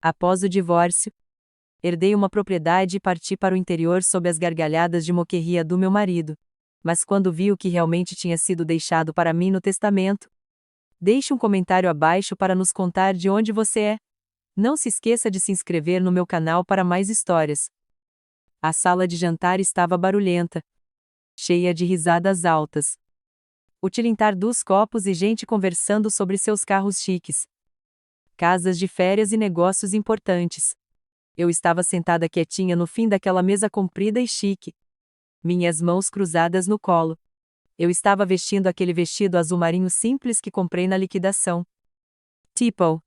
Após o divórcio, herdei uma propriedade e parti para o interior sob as gargalhadas de moqueria do meu marido. Mas quando vi o que realmente tinha sido deixado para mim no testamento, deixe um comentário abaixo para nos contar de onde você é. Não se esqueça de se inscrever no meu canal para mais histórias. A sala de jantar estava barulhenta, cheia de risadas altas. O tilintar dos copos e gente conversando sobre seus carros chiques, casas de férias e negócios importantes. Eu estava sentada quietinha no fim daquela mesa comprida e chique, minhas mãos cruzadas no colo. Eu estava vestindo aquele vestido azul marinho simples que comprei na liquidação. Tipo,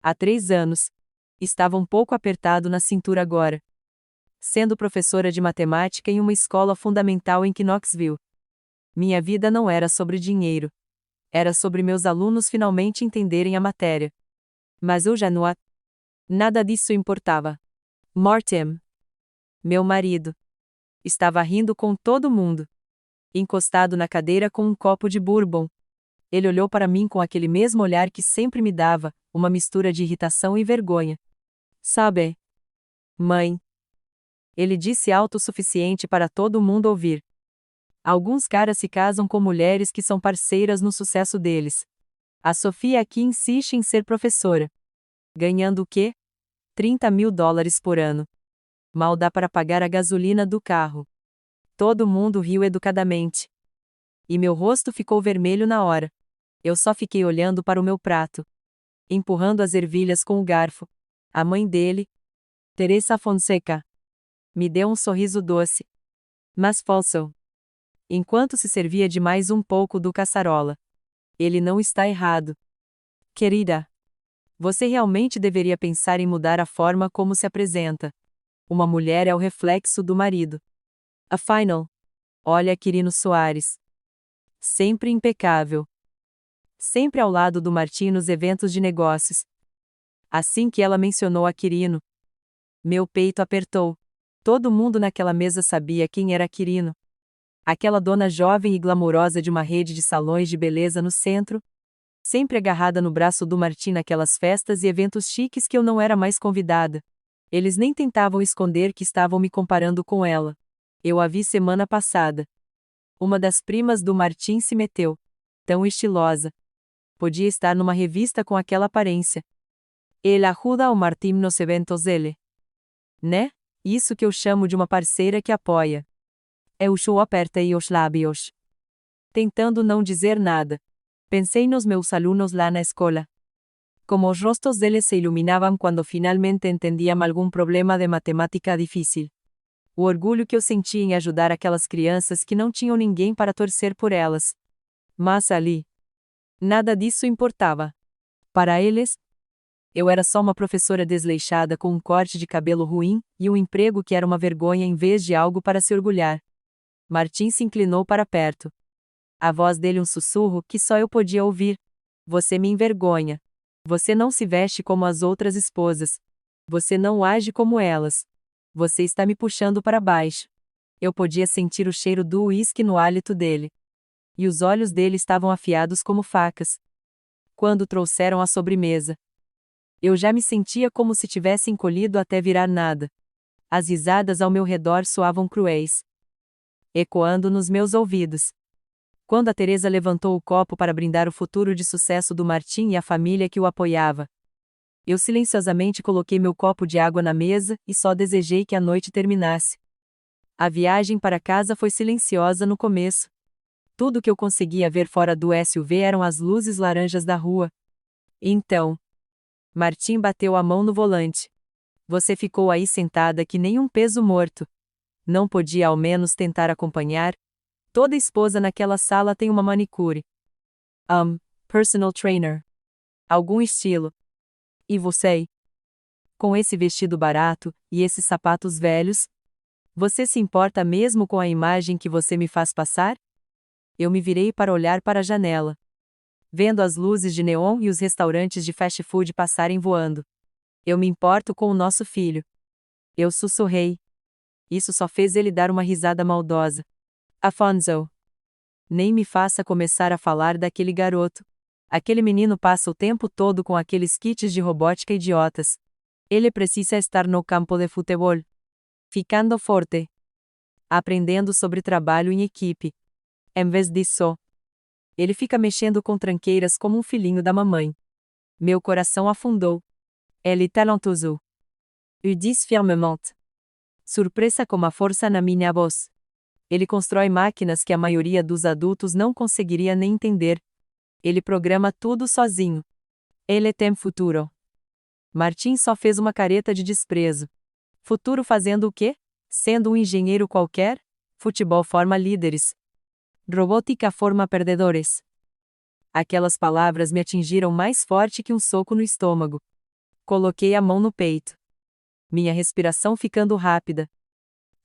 há 3 anos. Estava um pouco apertado na cintura agora. Sendo professora de matemática em uma escola fundamental em Knoxville. Minha vida não era sobre dinheiro. Era sobre meus alunos finalmente entenderem a matéria. Mas eu já não. Nada disso importava. Martin, meu marido, estava rindo com todo mundo. Encostado na cadeira com um copo de bourbon. Ele olhou para mim com aquele mesmo olhar que sempre me dava, uma mistura de irritação e vergonha. Sabe, mãe? Ele disse alto o suficiente para todo mundo ouvir. Alguns caras se casam com mulheres que são parceiras no sucesso deles. A Sofia aqui insiste em ser professora. Ganhando o quê? $30.000 por ano. Mal dá para pagar a gasolina do carro. Todo mundo riu educadamente. E meu rosto ficou vermelho na hora. Eu só fiquei olhando para o meu prato, empurrando as ervilhas com o garfo. A mãe dele, Teresa Fonseca, me deu um sorriso doce, mas falso, enquanto se servia de mais um pouco do caçarola. Ele não está errado. Querida, você realmente deveria pensar em mudar a forma como se apresenta. Uma mulher é o reflexo do marido. Afinal, olha Quirino Soares. Sempre impecável. Sempre ao lado do Martim nos eventos de negócios. Assim que ela mencionou a Quirino, meu peito apertou. Todo mundo naquela mesa sabia quem era Quirino. Aquela dona jovem e glamourosa de uma rede de salões de beleza no centro, sempre agarrada no braço do Martim naquelas festas e eventos chiques que eu não era mais convidada. Eles nem tentavam esconder que estavam me comparando com ela. Eu a vi semana passada. Uma das primas do Martim se meteu. Tão estilosa. Podia estar numa revista com aquela aparência. Ele ajuda ao Martim nos eventos dele. Né? Isso que eu chamo de uma parceira que apoia. Eu show apertei os lábios. Tentando não dizer nada. Pensei nos meus alunos lá na escola. Como os rostos deles se iluminavam quando finalmente entendiam algum problema de matemática difícil. O orgulho que eu sentia em ajudar aquelas crianças que não tinham ninguém para torcer por elas. Mas ali, nada disso importava. Para eles, eu era só uma professora desleixada com um corte de cabelo ruim e um emprego que era uma vergonha em vez de algo para se orgulhar. Martim se inclinou para perto. A voz dele um sussurro que só eu podia ouvir. Você me envergonha. Você não se veste como as outras esposas. Você não age como elas. Você está me puxando para baixo. Eu podia sentir o cheiro do uísque no hálito dele. E os olhos dele estavam afiados como facas. Quando trouxeram a sobremesa, eu já me sentia como se tivesse encolhido até virar nada. As risadas ao meu redor soavam cruéis, ecoando nos meus ouvidos. Quando a Teresa levantou o copo para brindar o futuro de sucesso do Martim e a família que o apoiava, eu silenciosamente coloquei meu copo de água na mesa e só desejei que a noite terminasse. A viagem para casa foi silenciosa no começo. Tudo que eu conseguia ver fora do SUV eram as luzes laranjas da rua. Então, Martim bateu a mão no volante. Você ficou aí sentada que nem um peso morto. Não podia ao menos tentar acompanhar? Toda esposa naquela sala tem uma manicure. Personal trainer. Algum estilo. E você? Com esse vestido barato, e esses sapatos velhos? Você se importa mesmo com a imagem que você me faz passar? Eu me virei para olhar para a janela, vendo as luzes de neon e os restaurantes de fast food passarem voando. Eu me importo com o nosso filho. Eu sussurrei. Isso só fez ele dar uma risada maldosa. Afonso. Nem me faça começar a falar daquele garoto. Aquele menino passa o tempo todo com aqueles kits de robótica idiotas. Ele precisa estar no campo de futebol. Ficando forte. Aprendendo sobre trabalho em equipe. Em vez disso, ele fica mexendo com tranqueiras como um filhinho da mamãe. Meu coração afundou. Ele é talentoso. Eu disse firmemente. Surpresa com a força na minha voz. Ele constrói máquinas que a maioria dos adultos não conseguiria nem entender. Ele programa tudo sozinho. Ele tem futuro. Martin só fez uma careta de desprezo. Futuro fazendo o quê? Sendo um engenheiro qualquer? Futebol forma líderes. Robótica forma perdedores. Aquelas palavras me atingiram mais forte que um soco no estômago. Coloquei a mão no peito. Minha respiração ficando rápida.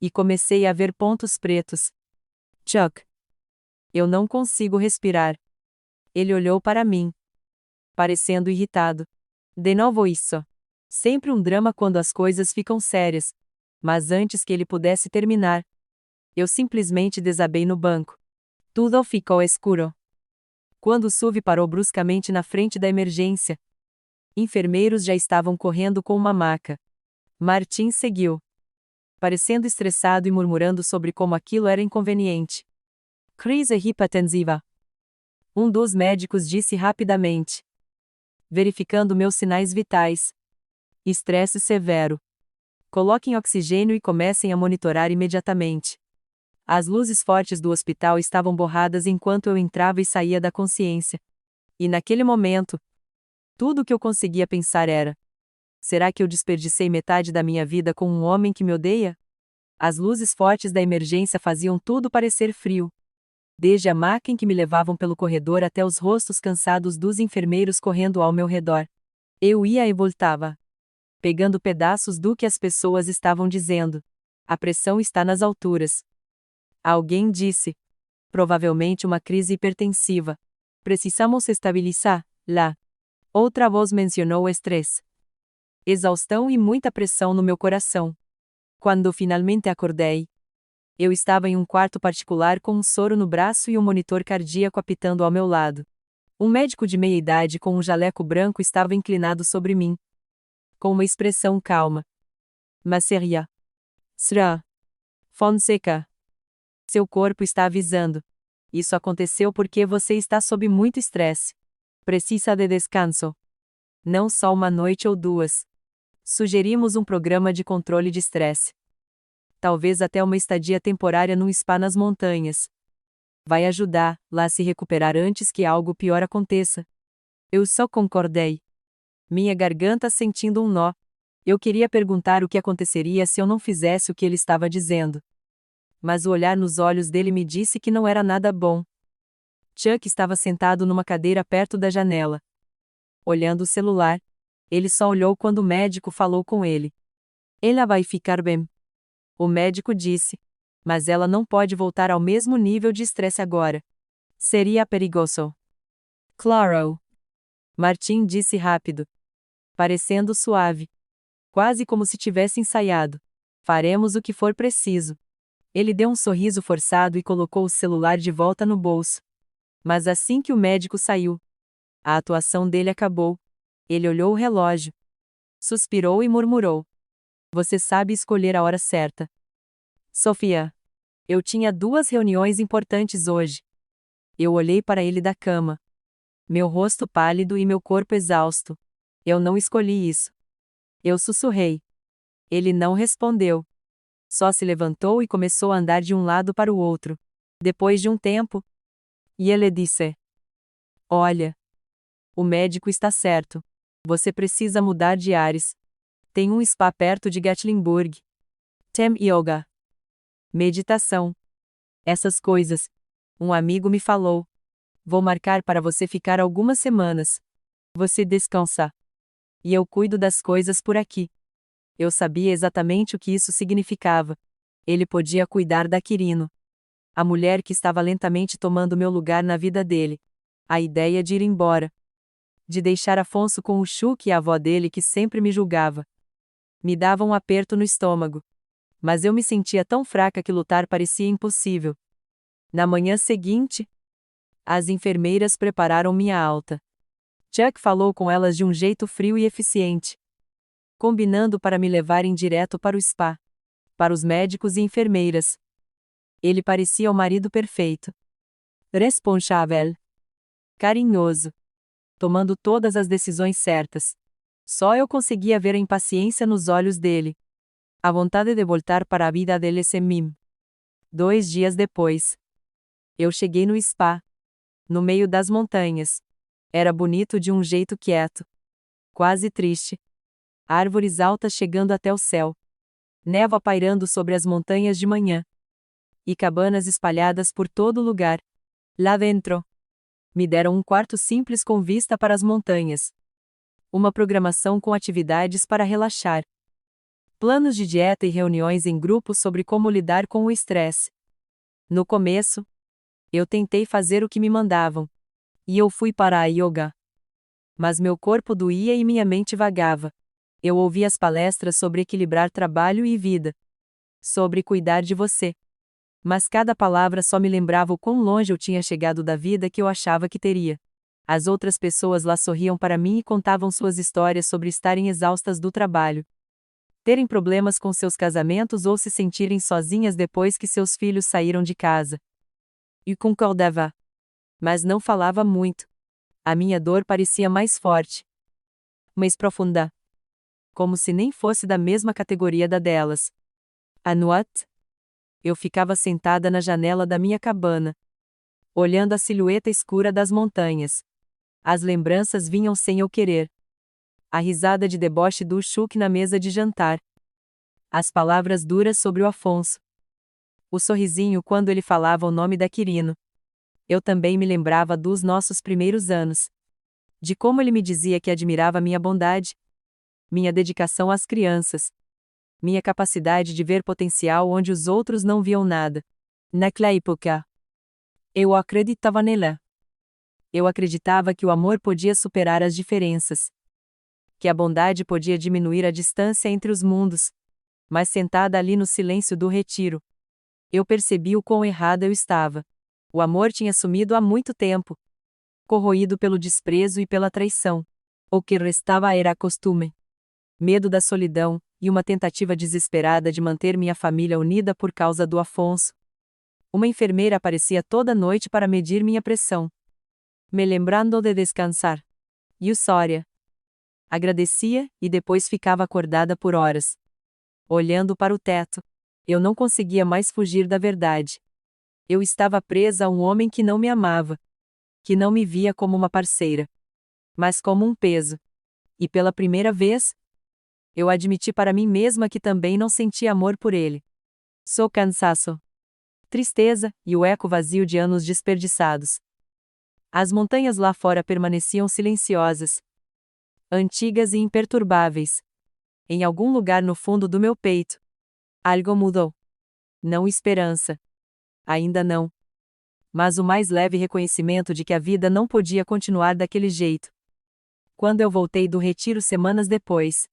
E comecei a ver pontos pretos. Chuck. Eu não consigo respirar. Ele olhou para mim, parecendo irritado. De novo isso. Sempre um drama quando as coisas ficam sérias. Mas antes que ele pudesse terminar, eu simplesmente desabei no banco. Tudo ficou escuro. Quando o SUV parou bruscamente na frente da emergência, enfermeiros já estavam correndo com uma maca. Martin seguiu, parecendo estressado e murmurando sobre como aquilo era inconveniente. Crise hipertensiva. Um dos médicos disse rapidamente, verificando meus sinais vitais. Estresse severo. Coloquem oxigênio e comecem a monitorar imediatamente. As luzes fortes do hospital estavam borradas enquanto eu entrava e saía da consciência. E naquele momento, tudo o que eu conseguia pensar era: será que eu desperdicei metade da minha vida com um homem que me odeia? As luzes fortes da emergência faziam tudo parecer frio. Desde a maca em que me levavam pelo corredor até os rostos cansados dos enfermeiros correndo ao meu redor. Eu ia e voltava, pegando pedaços do que as pessoas estavam dizendo. A pressão está nas alturas. Alguém disse. Provavelmente uma crise hipertensiva. Precisamos estabilizar, lá. Outra voz mencionou o estresse. Exaustão e muita pressão no meu coração. Quando finalmente acordei, eu estava em um quarto particular com um soro no braço e um monitor cardíaco apitando ao meu lado. Um médico de meia-idade com um jaleco branco estava inclinado sobre mim, com uma expressão calma. Masseria. Sra. Fonseca. Seu corpo está avisando. Isso aconteceu porque você está sob muito estresse. Precisa de descanso. Não só uma noite ou duas. Sugerimos um programa de controle de estresse. Talvez até uma estadia temporária num spa nas montanhas. Vai ajudar lá a se recuperar antes que algo pior aconteça. Eu só concordei. Minha garganta sentindo um nó. Eu queria perguntar o que aconteceria se eu não fizesse o que ele estava dizendo. Mas o olhar nos olhos dele me disse que não era nada bom. Chuck estava sentado numa cadeira perto da janela, olhando o celular. Ele só olhou quando o médico falou com ele. Ela vai ficar bem. O médico disse. Mas ela não pode voltar ao mesmo nível de estresse agora. Seria perigoso. Claro. Martin disse rápido, parecendo suave, quase como se tivesse ensaiado. Faremos o que for preciso. Ele deu um sorriso forçado e colocou o celular de volta no bolso. Mas assim que o médico saiu, a atuação dele acabou. Ele olhou o relógio, suspirou e murmurou. Você sabe escolher a hora certa. Sofia. Eu tinha 2 reuniões importantes hoje. Eu olhei para ele da cama. Meu rosto pálido e meu corpo exausto. Eu não escolhi isso. Eu sussurrei. Ele não respondeu. Só se levantou e começou a andar de um lado para o outro. Depois de um tempo. E ele disse: Olha. O médico está certo. Você precisa mudar de ares. Tem um spa perto de Gatlinburg. Tem yoga. Meditação. Essas coisas. Um amigo me falou. Vou marcar para você ficar algumas semanas. Você descansa. E eu cuido das coisas por aqui. Eu sabia exatamente o que isso significava. Ele podia cuidar da Quirino, a mulher que estava lentamente tomando meu lugar na vida dele. A ideia de ir embora. De deixar Afonso com o Chuck e a avó dele que sempre me julgava. Me dava um aperto no estômago. Mas eu me sentia tão fraca que lutar parecia impossível. Na manhã seguinte, as enfermeiras prepararam minha alta. Chuck falou com elas de um jeito frio e eficiente. combinando para me levarem direto para o spa. Para os médicos e enfermeiras. Ele parecia o marido perfeito. Responsável. Carinhoso. Tomando todas as decisões certas. Só eu conseguia ver a impaciência nos olhos dele. A vontade de voltar para a vida dele sem mim. 2 dias depois. Eu cheguei no spa. No meio das montanhas. Era bonito de um jeito quieto. Quase triste. Árvores altas chegando até o céu. Névoa pairando sobre as montanhas de manhã. E cabanas espalhadas por todo lugar. Lá dentro. Me deram um quarto simples com vista para as montanhas. Uma programação com atividades para relaxar. Planos de dieta e reuniões em grupo sobre como lidar com o estresse. No começo, eu tentei fazer o que me mandavam. E eu fui para a yoga. Mas meu corpo doía e minha mente vagava. Eu ouvi as palestras sobre equilibrar trabalho e vida. Sobre cuidar de você. Mas cada palavra só me lembrava o quão longe eu tinha chegado da vida que eu achava que teria. As outras pessoas lá sorriam para mim e contavam suas histórias sobre estarem exaustas do trabalho. Terem problemas com seus casamentos ou se sentirem sozinhas depois que seus filhos saíram de casa. E concordava. Mas não falava muito. A minha dor parecia mais forte. Mais profunda. Como se nem fosse da mesma categoria da delas. Anuat? Eu ficava sentada na janela da minha cabana. Olhando a silhueta escura das montanhas. As lembranças vinham sem eu querer. A risada de deboche do Chuck na mesa de jantar. As palavras duras sobre o Afonso. O sorrisinho quando ele falava o nome da Quirino. Eu também me lembrava dos nossos primeiros anos. De como ele me dizia que admirava minha bondade. Minha dedicação às crianças. Minha capacidade de ver potencial onde os outros não viam nada. Naquela época, eu acreditava nela. Eu acreditava que o amor podia superar as diferenças. Que a bondade podia diminuir a distância entre os mundos. Mas sentada ali no silêncio do retiro, eu percebi o quão errada eu estava. O amor tinha sumido há muito tempo. Corroído pelo desprezo e pela traição. O que restava era costume. Medo da solidão, e uma tentativa desesperada de manter minha família unida por causa do Afonso. Uma enfermeira aparecia toda noite para medir minha pressão. Me lembrando de descansar. E o Sória. Agradecia, e depois ficava acordada por horas. Olhando para o teto. Eu não conseguia mais fugir da verdade. Eu estava presa a um homem que não me amava. Que não me via como uma parceira. Mas como um peso. E pela primeira vez, eu admiti para mim mesma que também não sentia amor por ele. Só cansaço. Tristeza, e o eco vazio de anos desperdiçados. As montanhas lá fora permaneciam silenciosas. Antigas e imperturbáveis. Em algum lugar no fundo do meu peito. Algo mudou. Não esperança. Ainda não. Mas o mais leve reconhecimento de que a vida não podia continuar daquele jeito. Quando eu voltei do retiro semanas depois,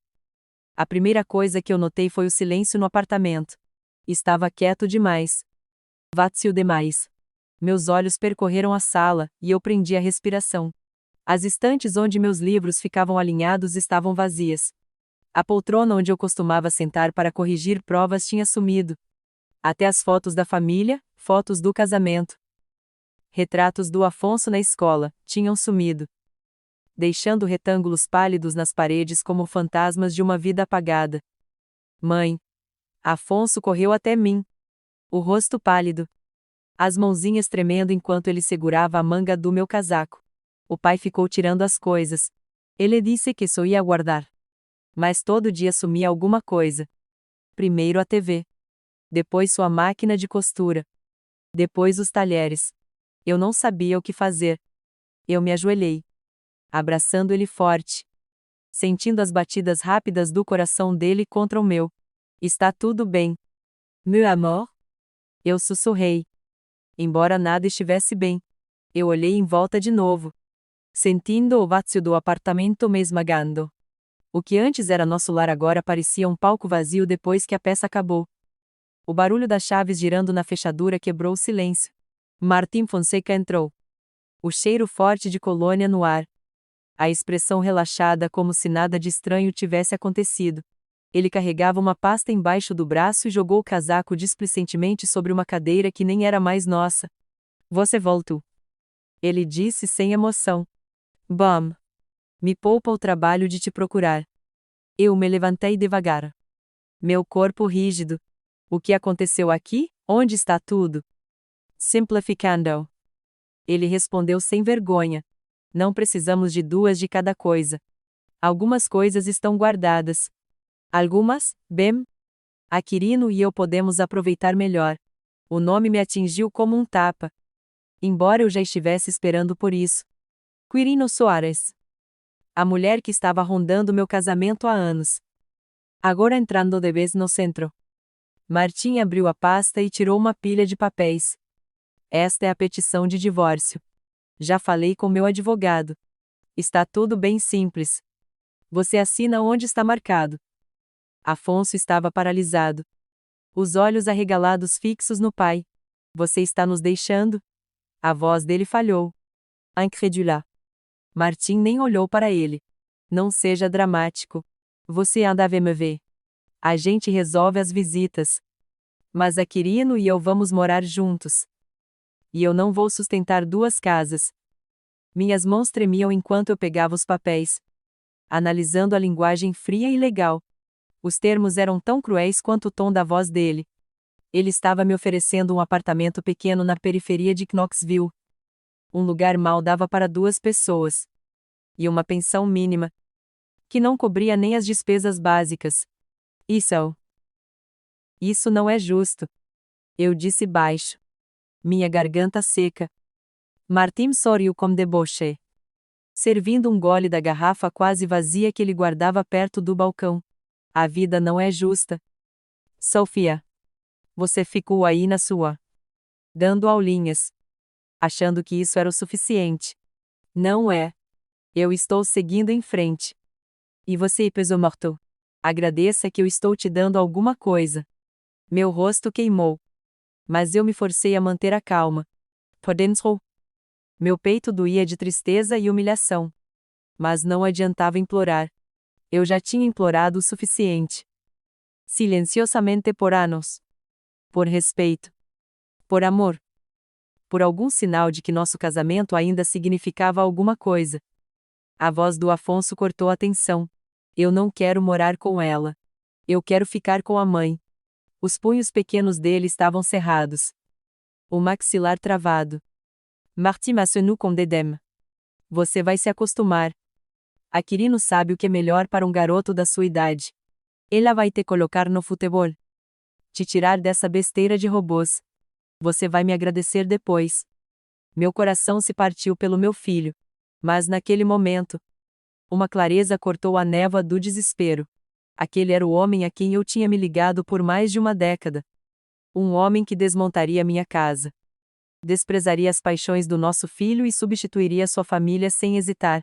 a primeira coisa que eu notei foi o silêncio no apartamento. Estava quieto demais. Vazio demais. Meus olhos percorreram a sala, e eu prendi a respiração. As estantes onde meus livros ficavam alinhados estavam vazias. A poltrona onde eu costumava sentar para corrigir provas tinha sumido. Até as fotos da família, fotos do casamento. Retratos do Afonso na escola, tinham sumido. Deixando retângulos pálidos nas paredes como fantasmas de uma vida apagada. Mãe. Afonso correu até mim. O rosto pálido. As mãozinhas tremendo enquanto ele segurava a manga do meu casaco. O pai ficou tirando as coisas. Ele disse que só ia guardar. Mas todo dia sumia alguma coisa. Primeiro a TV. Depois sua máquina de costura. Depois os talheres. Eu não sabia o que fazer. Eu me ajoelhei. Abraçando ele forte. Sentindo as batidas rápidas do coração dele contra o meu. Está tudo bem. Meu amor? Eu sussurrei. Embora nada estivesse bem. Eu olhei em volta de novo. Sentindo o vazio do apartamento me esmagando. O que antes era nosso lar agora parecia um palco vazio depois que a peça acabou. O barulho das chaves girando na fechadura quebrou o silêncio. Martim Fonseca entrou. O cheiro forte de colônia no ar. A expressão relaxada como se nada de estranho tivesse acontecido. Ele carregava uma pasta embaixo do braço e jogou o casaco displicentemente sobre uma cadeira que nem era mais nossa. Você voltou. Ele disse sem emoção. Bom. Me poupa o trabalho de te procurar. Eu me levantei devagar. Meu corpo rígido. O que aconteceu aqui? Onde está tudo? Simplificando. Ele respondeu sem vergonha. Não precisamos de duas de cada coisa. Algumas coisas estão guardadas. Algumas, bem, a Quirino e eu podemos aproveitar melhor. O nome me atingiu como um tapa. Embora eu já estivesse esperando por isso. Quirino Soares. A mulher que estava rondando meu casamento há anos. Agora entrando de vez no centro. Martim abriu a pasta e tirou uma pilha de papéis. Esta é a petição de divórcio. Já falei com meu advogado. Está tudo bem simples. Você assina onde está marcado. Afonso estava paralisado. Os olhos arregalados fixos no pai. Você está nos deixando? A voz dele falhou. Incrédula. Martim nem olhou para ele. Não seja dramático. Você anda a me ver. A gente resolve as visitas. Mas a Quirino e eu vamos morar juntos. E eu não vou sustentar duas casas. Minhas mãos tremiam enquanto eu pegava os papéis. Analisando a linguagem fria e legal. Os termos eram tão cruéis quanto o tom da voz dele. Ele estava me oferecendo um apartamento pequeno na periferia de Knoxville. Um lugar mal dava para duas pessoas. E uma pensão mínima. Que não cobria nem as despesas básicas. Isso não é justo. Eu disse baixo. Minha garganta seca. Martim sorriu com deboche. Servindo um gole da garrafa quase vazia que ele guardava perto do balcão. A vida não é justa. Sofia. Você ficou aí na sua. Dando aulinhas. Achando que isso era o suficiente. Não é. Eu estou seguindo em frente. E você, peso morto? Agradeça que eu estou te dando alguma coisa. Meu rosto queimou. Mas eu me forcei a manter a calma. Por dentro. Meu peito doía de tristeza e humilhação. Mas não adiantava implorar. Eu já tinha implorado o suficiente. Silenciosamente por anos. Por respeito. Por amor. Por algum sinal de que nosso casamento ainda significava alguma coisa. A voz do Afonso cortou a tensão. Eu não quero morar com ela. Eu quero ficar com a mãe. Os punhos pequenos dele estavam cerrados. O maxilar travado. Martim acenou com dédain. Você vai se acostumar. A Quirino sabe o que é melhor para um garoto da sua idade. Ela vai te colocar no futebol. Te tirar dessa besteira de robôs. Você vai me agradecer depois. Meu coração se partiu pelo meu filho. Mas naquele momento, uma clareza cortou a névoa do desespero. Aquele era o homem a quem eu tinha me ligado por mais de uma década. Um homem que desmontaria minha casa. Desprezaria as paixões do nosso filho e substituiria sua família sem hesitar.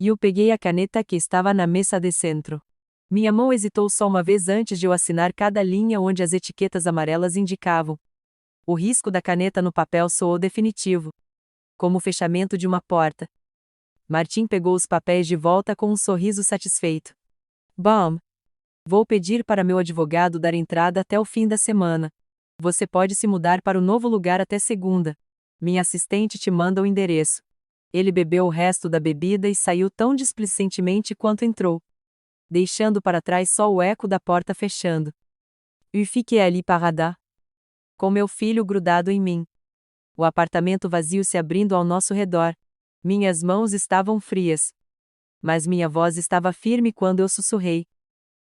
E eu peguei a caneta que estava na mesa de centro. Minha mão hesitou só uma vez antes de eu assinar cada linha onde as etiquetas amarelas indicavam. O risco da caneta no papel soou definitivo. Como o fechamento de uma porta. Martim pegou os papéis de volta com um sorriso satisfeito. Bom. Vou pedir para meu advogado dar entrada até o fim da semana. Você pode se mudar para o novo lugar até segunda. Minha assistente te manda o endereço. Ele bebeu o resto da bebida e saiu tão displicentemente quanto entrou. Deixando para trás só o eco da porta fechando. Eu fiquei ali parada. Com meu filho grudado em mim. O apartamento vazio se abrindo ao nosso redor. Minhas mãos estavam frias. Mas minha voz estava firme quando eu sussurrei.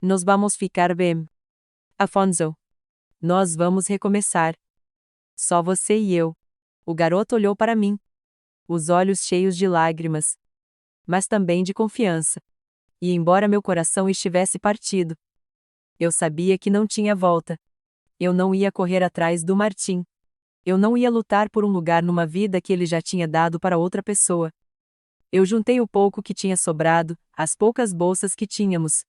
Nós vamos ficar bem. Afonso. Nós vamos recomeçar. Só você e eu. O garoto olhou para mim. Os olhos cheios de lágrimas. Mas também de confiança. E embora meu coração estivesse partido, eu sabia que não tinha volta. Eu não ia correr atrás do Martim. Eu não ia lutar por um lugar numa vida que ele já tinha dado para outra pessoa. Eu juntei o pouco que tinha sobrado, as poucas bolsas que tínhamos.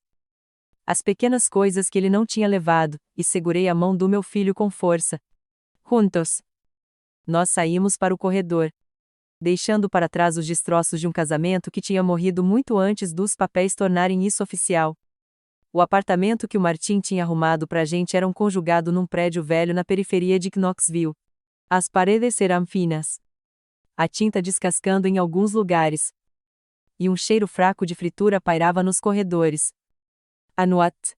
As pequenas coisas que ele não tinha levado, e segurei a mão do meu filho com força. Juntos. Nós saímos para o corredor. deixando para trás os destroços de um casamento que tinha morrido muito antes dos papéis tornarem isso oficial. O apartamento que o Martin tinha arrumado pra gente era um conjugado num prédio velho na periferia de Knoxville. As paredes eram finas, a tinta descascando em alguns lugares, e um cheiro fraco de fritura pairava nos corredores. À noite,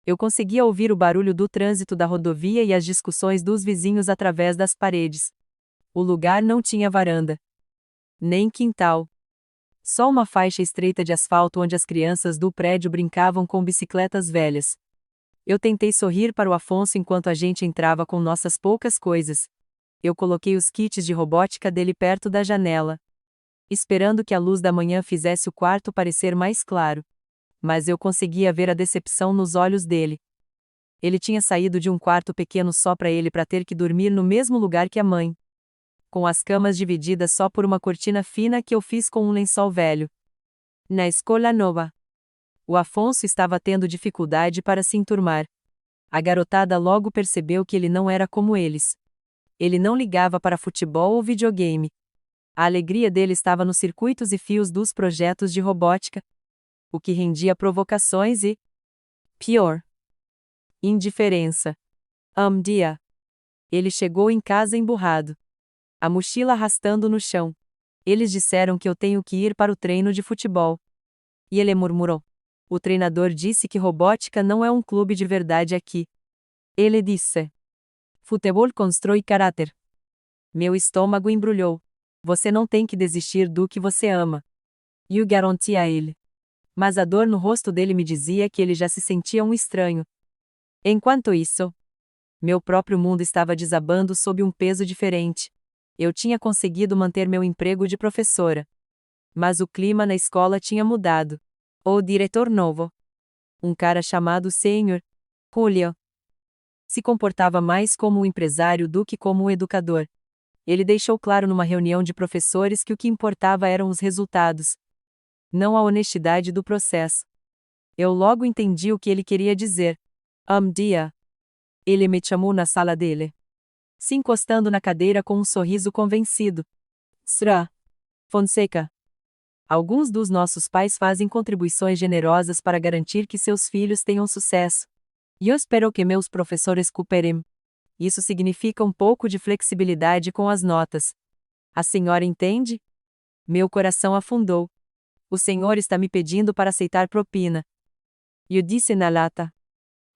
eu conseguia ouvir o barulho do trânsito da rodovia e as discussões dos vizinhos através das paredes. O lugar não tinha varanda, nem quintal. Só uma faixa estreita de asfalto onde as crianças do prédio brincavam com bicicletas velhas. Eu tentei sorrir para o Afonso enquanto a gente entrava com nossas poucas coisas. Eu coloquei os kits de robótica dele perto da janela, esperando que a luz da manhã fizesse o quarto parecer mais claro. Mas eu conseguia ver a decepção nos olhos dele. Ele tinha saído de um quarto pequeno só para ele para ter que dormir no mesmo lugar que a mãe, com as camas divididas só por uma cortina fina que eu fiz com um lençol velho. Na escola nova, o Afonso estava tendo dificuldade para se enturmar. A garotada logo percebeu que ele não era como eles. Ele não ligava para futebol ou videogame. A alegria dele estava nos circuitos e fios dos projetos de robótica, o que rendia provocações e, pior, indiferença. Dia. Ele chegou em casa emburrado, a mochila arrastando no chão. Eles disseram que eu tenho que ir para o treino de futebol. E ele murmurou. O treinador disse que robótica não é um clube de verdade aqui. Ele disse: Futebol constrói caráter. Meu estômago embrulhou. Você não tem que desistir do que você ama. Eu garanti a ele. Mas a dor no rosto dele me dizia que ele já se sentia um estranho. Enquanto isso, meu próprio mundo estava desabando sob um peso diferente. Eu tinha conseguido manter meu emprego de professora. Mas o clima na escola tinha mudado. O diretor novo, um cara chamado Sr. Julio, se comportava mais como um empresário do que como um educador. Ele deixou claro numa reunião de professores que o que importava eram os resultados, não a honestidade do processo. Eu logo entendi o que ele queria dizer. Dia. Ele me chamou na sala dele, se encostando na cadeira com um sorriso convencido. Sra. Fonseca. Alguns dos nossos pais fazem contribuições generosas para garantir que seus filhos tenham sucesso. E eu espero que meus professores cooperem. Isso significa um pouco de flexibilidade com as notas. A senhora entende? Meu coração afundou. O senhor está me pedindo para aceitar propina. Eu disse na lata.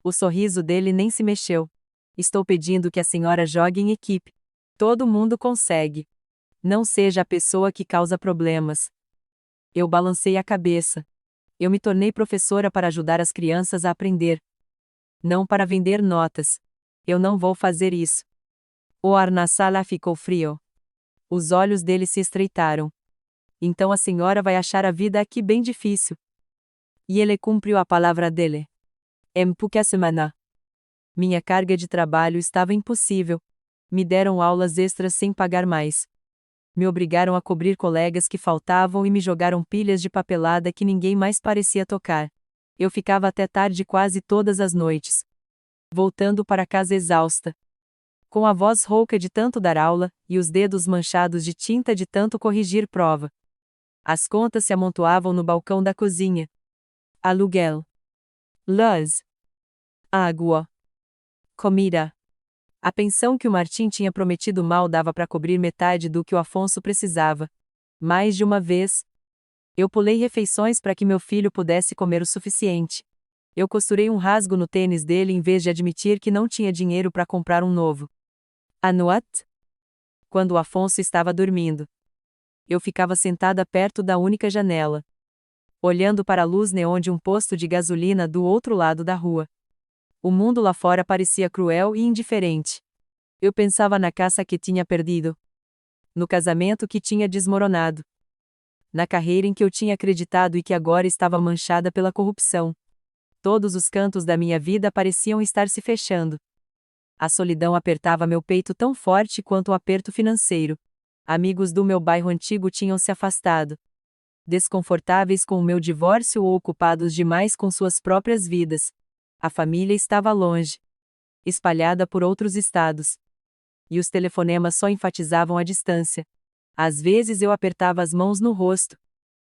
O sorriso dele nem se mexeu. Estou pedindo que a senhora jogue em equipe. Todo mundo consegue. Não seja a pessoa que causa problemas. Eu balancei a cabeça. Eu me tornei professora para ajudar as crianças a aprender, não para vender notas. Eu não vou fazer isso. O ar na sala ficou frio. Os olhos dele se estreitaram. Então a senhora vai achar a vida aqui bem difícil. E ele cumpriu a palavra dele. Em pouca semana. Minha carga de trabalho estava impossível. Me deram aulas extras sem pagar mais. Me obrigaram a cobrir colegas que faltavam e me jogaram pilhas de papelada que ninguém mais parecia tocar. Eu ficava até tarde quase todas as noites, voltando para casa exausta, com a voz rouca de tanto dar aula, e os dedos manchados de tinta de tanto corrigir prova. As contas se amontoavam no balcão da cozinha. Aluguel, luz, água, comida. A pensão que o Martim tinha prometido mal dava para cobrir metade do que o Afonso precisava. Mais de uma vez, eu pulei refeições para que meu filho pudesse comer o suficiente. Eu costurei um rasgo no tênis dele em vez de admitir que não tinha dinheiro para comprar um novo. À noite, quando o Afonso estava dormindo, eu ficava sentada perto da única janela, olhando para a luz neon de um posto de gasolina do outro lado da rua. O mundo lá fora parecia cruel e indiferente. Eu pensava na caça que tinha perdido, no casamento que tinha desmoronado, na carreira em que eu tinha acreditado e que agora estava manchada pela corrupção. Todos os cantos da minha vida pareciam estar se fechando. A solidão apertava meu peito tão forte quanto o aperto financeiro. Amigos do meu bairro antigo tinham se afastado, desconfortáveis com o meu divórcio ou ocupados demais com suas próprias vidas. A família estava longe, espalhada por outros estados. E os telefonemas só enfatizavam a distância. Às vezes eu apertava as mãos no rosto,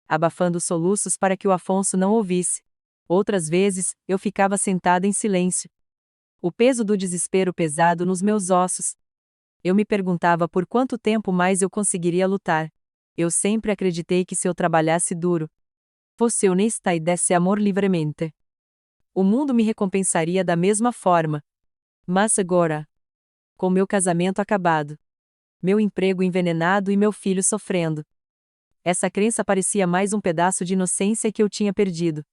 abafando os soluços para que o Afonso não ouvisse. Outras vezes, eu ficava sentada em silêncio. O peso do desespero pesado nos meus ossos. Eu me perguntava por quanto tempo mais eu conseguiria lutar. Eu sempre acreditei que se eu trabalhasse duro, fosse honesta e desse amor livremente, o mundo me recompensaria da mesma forma. Mas agora, com meu casamento acabado, meu emprego envenenado e meu filho sofrendo, essa crença parecia mais um pedaço de inocência que eu tinha perdido.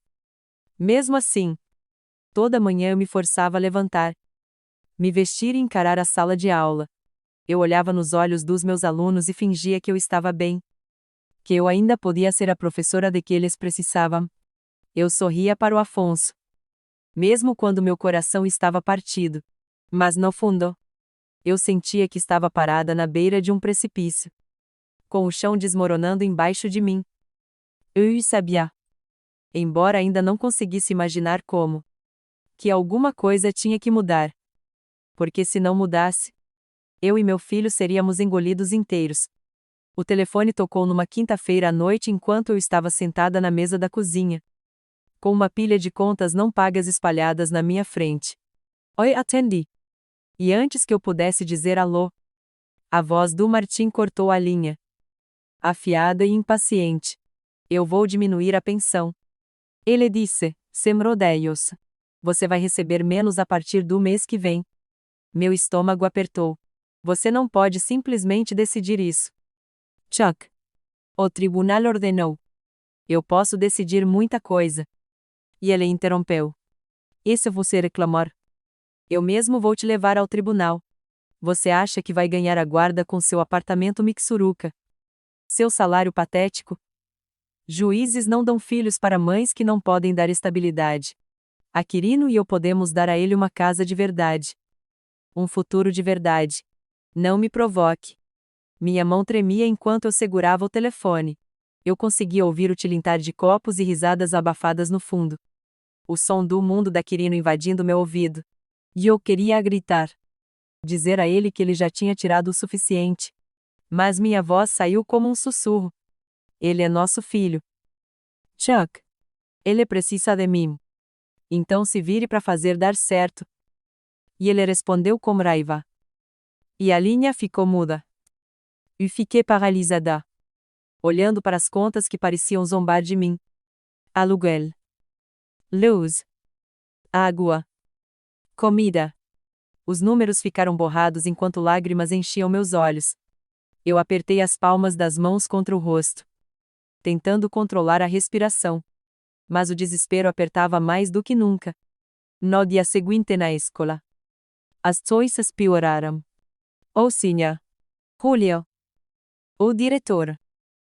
Mesmo assim, toda manhã eu me forçava a levantar, me vestir e encarar a sala de aula. Eu olhava nos olhos dos meus alunos e fingia que eu estava bem, que eu ainda podia ser a professora de que eles precisavam. Eu sorria para o Afonso, mesmo quando meu coração estava partido. Mas no fundo, eu sentia que estava parada na beira de um precipício, com o chão desmoronando embaixo de mim. Eu sabia, embora ainda não conseguisse imaginar como, que alguma coisa tinha que mudar. Porque se não mudasse, eu e meu filho seríamos engolidos inteiros. O telefone tocou numa quinta-feira à noite enquanto eu estava sentada na mesa da cozinha, com uma pilha de contas não pagas espalhadas na minha frente. Oi, atendi. E antes que eu pudesse dizer alô, a voz do Martim cortou a linha. Afiada e impaciente. Eu vou diminuir a pensão. Ele disse, sem rodeios. Você vai receber menos a partir do mês que vem. Meu estômago apertou. Você não pode simplesmente decidir isso. Chuck. O tribunal ordenou. Eu posso decidir muita coisa. E ele interrompeu. E se você reclamar? Eu mesmo vou te levar ao tribunal. Você acha que vai ganhar a guarda com seu apartamento Mixuruca? Seu salário patético? Juízes não dão filhos para mães que não podem dar estabilidade. A Quirino e eu podemos dar a ele uma casa de verdade. Um futuro de verdade. Não me provoque. Minha mão tremia enquanto eu segurava o telefone. Eu conseguia ouvir o tilintar de copos e risadas abafadas no fundo. O som do mundo da Quirino invadindo meu ouvido. E eu queria gritar. Dizer a ele que ele já tinha tirado o suficiente. Mas minha voz saiu como um sussurro. Ele é nosso filho. Chuck. Ele precisa de mim. Então se vire para fazer dar certo. E ele respondeu com raiva. E a linha ficou muda. E fiquei paralisada, olhando para as contas que pareciam zombar de mim. Aluguel. Luz. Água. Comida. Os números ficaram borrados enquanto lágrimas enchiam meus olhos. Eu apertei as palmas das mãos contra o rosto, tentando controlar a respiração. Mas o desespero apertava mais do que nunca. No dia seguinte na escola, as coisas pioraram. Sim, Julio, o diretor,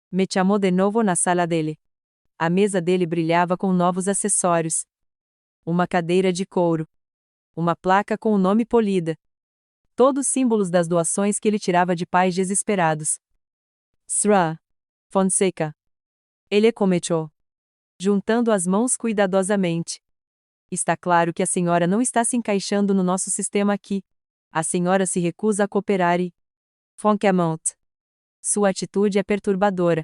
me chamou de novo na sala dele. A mesa dele brilhava com novos acessórios. Uma cadeira de couro. Uma placa com o nome polida. Todos símbolos das doações que ele tirava de pais desesperados. Sra. Fonseca. Ele começou, juntando as mãos cuidadosamente. Está claro que a senhora não está se encaixando no nosso sistema aqui. A senhora se recusa a cooperar e... Francamente, sua atitude é perturbadora.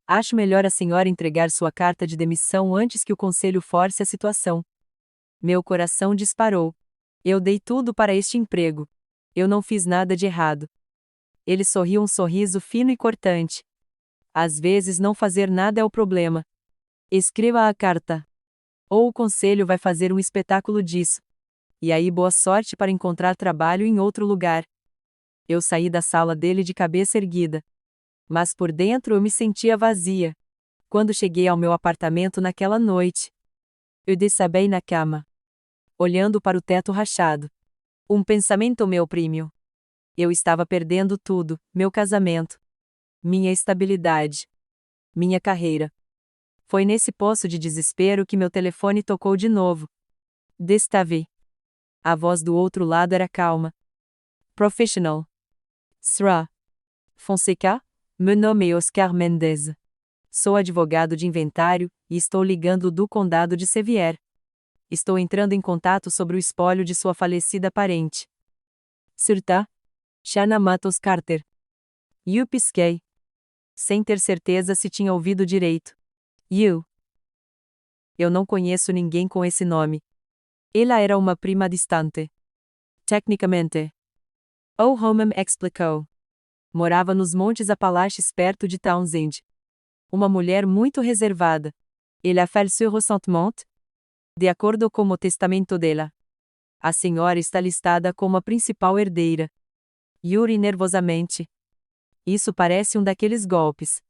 Acho melhor a senhora entregar sua carta de demissão antes que o conselho force a situação. Meu coração disparou. Eu dei tudo para este emprego. Eu não fiz nada de errado. Ele sorriu um sorriso fino e cortante. Às vezes não fazer nada é o problema. Escreva a carta. Ou o conselho vai fazer um espetáculo disso. E aí boa sorte para encontrar trabalho em outro lugar. Eu saí da sala dele de cabeça erguida. Mas por dentro eu me sentia vazia. Quando cheguei ao meu apartamento naquela noite, eu desabei na cama, olhando para o teto rachado. Um pensamento me oprimiu. Eu estava perdendo tudo: meu casamento, minha estabilidade, minha carreira. Foi nesse poço de desespero que meu telefone tocou de novo. Destavei. A voz do outro lado era calma. Professional. Sra. Fonseca, meu nome é Oscar Mendes. Sou advogado de inventário, e estou ligando do condado de Sevier. Estou entrando em contato sobre o espólio de sua falecida parente. Sirta. Shana Matos Carter. Eu pisquei. sem ter certeza se tinha ouvido direito. You. Eu não conheço ninguém com esse nome. Ela era uma prima distante. Tecnicamente. O homem explicou. Morava nos Montes Apalaches perto de Townsend. Uma mulher muito reservada. Elle a fait ce ressentiment? De acordo com o testamento dela. A senhora está listada como a principal herdeira. Yuri nervosamente. Isso parece um daqueles golpes.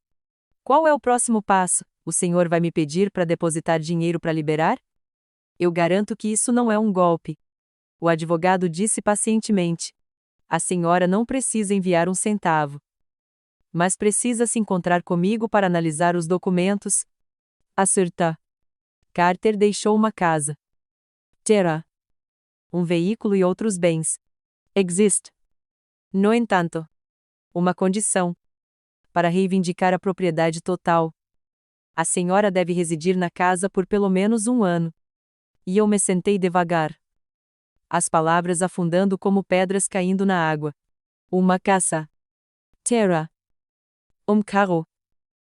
Qual é o próximo passo? O senhor vai me pedir para depositar dinheiro para liberar? Eu garanto que isso não é um golpe. O advogado disse pacientemente. A senhora não precisa enviar um centavo. Mas precisa se encontrar comigo para analisar os documentos. Acertar. Carter deixou uma casa. Terá. Um veículo e outros bens. Existe. No entanto. Uma condição. Para reivindicar a propriedade total. A senhora deve residir na casa por pelo menos 1 ano. E eu me sentei devagar. As palavras afundando como pedras caindo na água. Uma casa. Terra. Carro.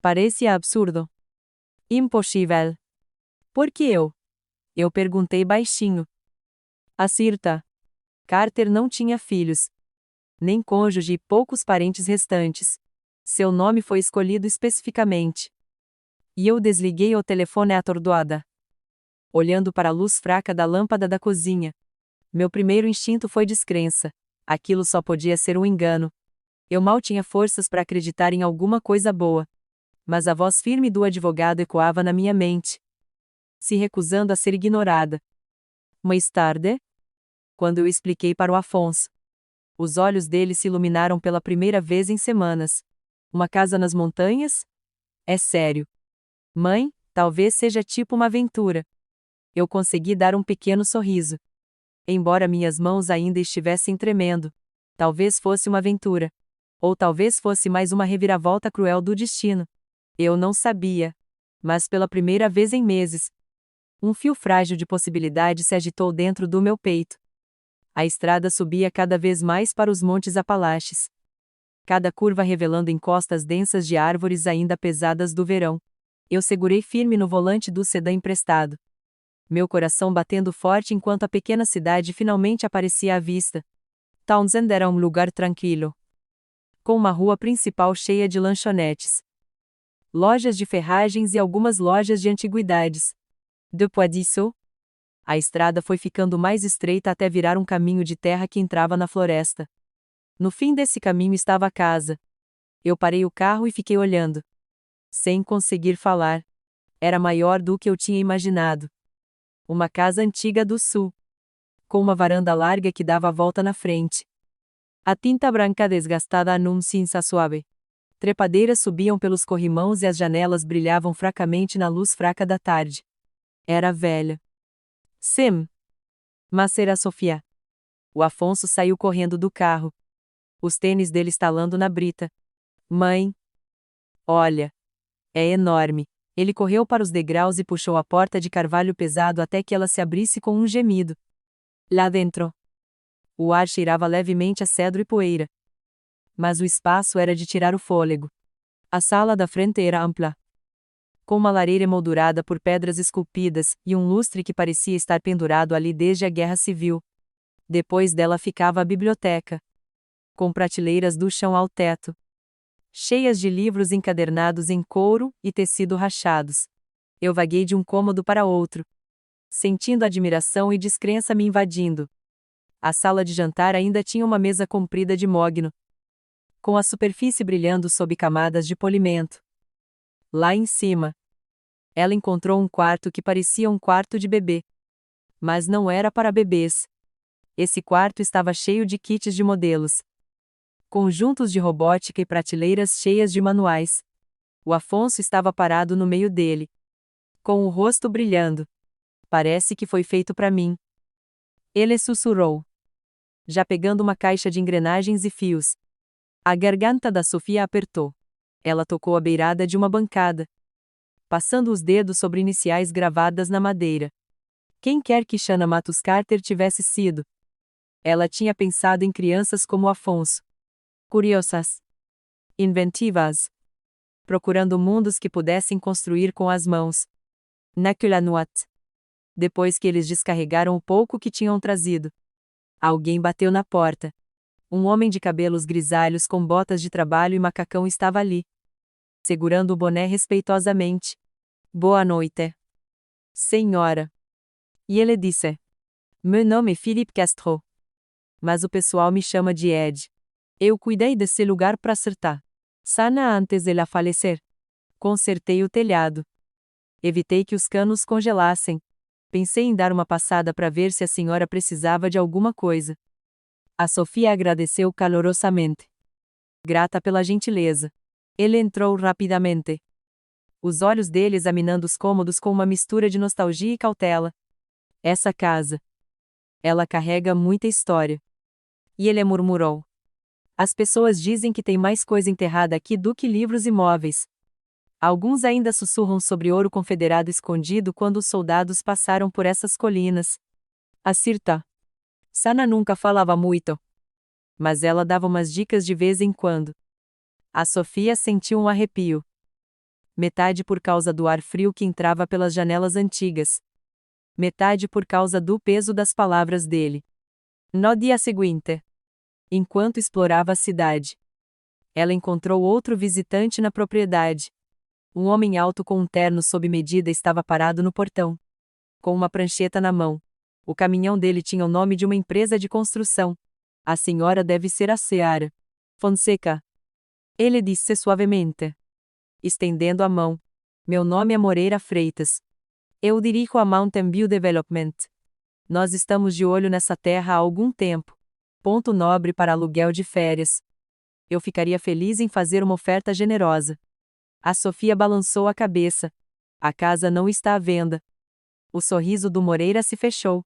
Parecia absurdo. Impossível. Por que eu? Eu perguntei baixinho. Acerta. Carter não tinha filhos. Nem cônjuge e poucos parentes restantes. Seu nome foi escolhido especificamente. E eu desliguei o telefone atordoada. Olhando para a luz fraca da lâmpada da cozinha. Meu primeiro instinto foi descrença. Aquilo só podia ser um engano. Eu mal tinha forças para acreditar em alguma coisa boa. Mas a voz firme do advogado ecoava na minha mente, se recusando a ser ignorada. Mais tarde, quando eu expliquei para o Afonso, os olhos dele se iluminaram pela primeira vez em semanas. Uma casa nas montanhas? É sério. Mãe, talvez seja tipo uma aventura. Eu consegui dar um pequeno sorriso. Embora minhas mãos ainda estivessem tremendo, talvez fosse uma aventura. Ou talvez fosse mais uma reviravolta cruel do destino. Eu não sabia. Mas pela primeira vez em meses, um fio frágil de possibilidade se agitou dentro do meu peito. A estrada subia cada vez mais para os Montes Apalaches. Cada curva revelando encostas densas de árvores ainda pesadas do verão. Eu segurei firme no volante do sedã emprestado. Meu coração batendo forte enquanto a pequena cidade finalmente aparecia à vista. Townsend era um lugar tranquilo. Com uma rua principal cheia de lanchonetes, lojas de ferragens e algumas lojas de antiguidades. Depois disso, a estrada foi ficando mais estreita até virar um caminho de terra que entrava na floresta. No fim desse caminho estava a casa. Eu parei o carro e fiquei olhando. Sem conseguir falar. Era maior do que eu tinha imaginado. Uma casa antiga do sul. Com uma varanda larga que dava a volta na frente. A tinta branca desgastada anuncia suave. Trepadeiras subiam pelos corrimãos e as janelas brilhavam fracamente na luz fraca da tarde. Era velha. Sim. Mas era Sofia. O Afonso saiu correndo do carro. Os tênis dele estalando na brita. Mãe. Olha. É enorme. Ele correu para os degraus e puxou a porta de carvalho pesado até que ela se abrisse com um gemido. Lá dentro. O ar cheirava levemente a cedro e poeira. Mas o espaço era de tirar o fôlego. A sala da frente era ampla, com uma lareira emoldurada por pedras esculpidas e um lustre que parecia estar pendurado ali desde a Guerra Civil. Depois dela ficava a biblioteca, com prateleiras do chão ao teto, cheias de livros encadernados em couro e tecido rachados. Eu vaguei de um cômodo para outro, sentindo admiração e descrença me invadindo. A sala de jantar ainda tinha uma mesa comprida de mogno, com a superfície brilhando sob camadas de polimento. Lá em cima, ela encontrou um quarto que parecia um quarto de bebê. Mas não era para bebês. Esse quarto estava cheio de kits de modelos, conjuntos de robótica e prateleiras cheias de manuais. O Afonso estava parado no meio dele, com o rosto brilhando. Parece que foi feito para mim. Ele sussurrou, já pegando uma caixa de engrenagens e fios. A garganta da Sofia apertou. Ela tocou a beirada de uma bancada, passando os dedos sobre iniciais gravadas na madeira. Quem quer que Shanna Matos Carter tivesse sido. Ela tinha pensado em crianças como Afonso. Curiosas. Inventivas. procurando mundos que pudessem construir com as mãos. Naquela noite, depois que eles descarregaram o pouco que tinham trazido, alguém bateu na porta. Um homem de cabelos grisalhos com botas de trabalho e macacão estava ali, segurando o boné respeitosamente. Boa noite, senhora. E ele disse: Meu nome é Philippe Castro. Mas o pessoal me chama de Ed. Eu cuidei desse lugar para acertar. Sana antes de ela falecer. Consertei o telhado. Evitei que os canos congelassem. Pensei em dar uma passada para ver se a senhora precisava de alguma coisa. A Sofia agradeceu calorosamente. Grata pela gentileza. Ele entrou rapidamente, os olhos dele examinando os cômodos com uma mistura de nostalgia e cautela. Essa casa. Ela carrega muita história. E ele murmurou. As pessoas dizem que tem mais coisa enterrada aqui do que livros e móveis. Alguns ainda sussurram sobre ouro confederado escondido quando os soldados passaram por essas colinas. Acerta. Sana nunca falava muito, mas ela dava umas dicas de vez em quando. A Sofia sentiu um arrepio. Metade por causa do ar frio que entrava pelas janelas antigas. Metade por causa do peso das palavras dele. No dia seguinte, enquanto explorava a cidade, ela encontrou outro visitante na propriedade. Um homem alto com um terno sob medida estava parado no portão, com uma prancheta na mão. O caminhão dele tinha o nome de uma empresa de construção. A senhora deve ser a Seara Fonseca. Ele disse suavemente, estendendo a mão. Meu nome é Moreira Freitas. Eu dirijo a Mountain View Development. Nós estamos de olho nessa terra há algum tempo. Ponto nobre para aluguel de férias. Eu ficaria feliz em fazer uma oferta generosa. A Sofia balançou a cabeça. A casa não está à venda. O sorriso do Moreira se fechou.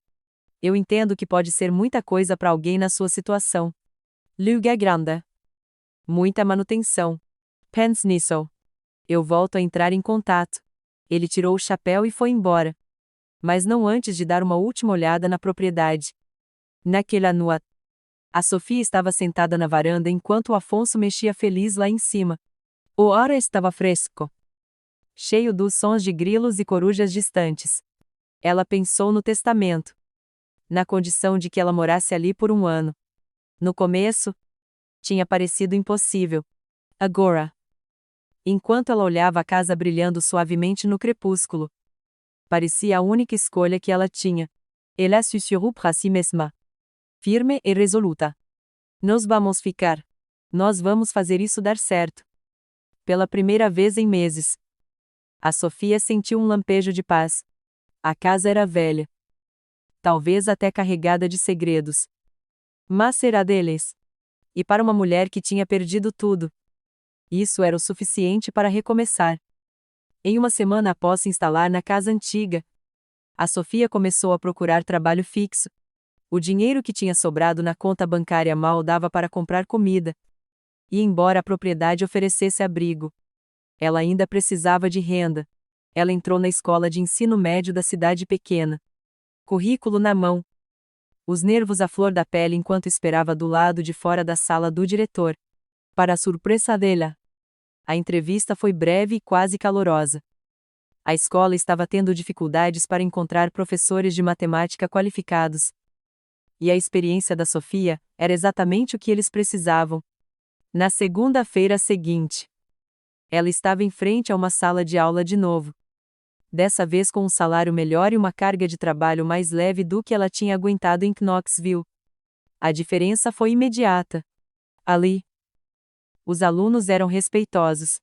Eu entendo que pode ser muita coisa para alguém na sua situação. Lugar grande. Muita manutenção. Pense nisso. Eu volto a entrar em contato. Ele tirou o chapéu e foi embora. Mas não antes de dar uma última olhada na propriedade. Naquela noite, a Sofia estava sentada na varanda enquanto o Afonso mexia feliz lá em cima. O ar estava fresco, cheio dos sons de grilos e corujas distantes. Ela pensou no testamento, na condição de que ela morasse ali por um ano. No começo, tinha parecido impossível. Agora, enquanto ela olhava a casa brilhando suavemente no crepúsculo, parecia a única escolha que ela tinha. Ela se susurrou para si mesma, firme e resoluta. Nós vamos ficar. Nós vamos fazer isso dar certo. Pela primeira vez em meses, a Sofia sentiu um lampejo de paz. A casa era velha, talvez até carregada de segredos. Mas será deles. E para uma mulher que tinha perdido tudo, isso era o suficiente para recomeçar. Em uma semana após se instalar na casa antiga, a Sofia começou a procurar trabalho fixo. O dinheiro que tinha sobrado na conta bancária mal dava para comprar comida. E embora a propriedade oferecesse abrigo, ela ainda precisava de renda. Ela entrou na escola de ensino médio da cidade pequena. Currículo na mão. Os nervos à flor da pele enquanto esperava do lado de fora da sala do diretor. Para a surpresa dela, a entrevista foi breve e quase calorosa. A escola estava tendo dificuldades para encontrar professores de matemática qualificados. E a experiência da Sofia era exatamente o que eles precisavam. Na segunda-feira seguinte, ela estava em frente a uma sala de aula de novo. Dessa vez com um salário melhor e uma carga de trabalho mais leve do que ela tinha aguentado em Knoxville. A diferença foi imediata. Ali, os alunos eram respeitosos,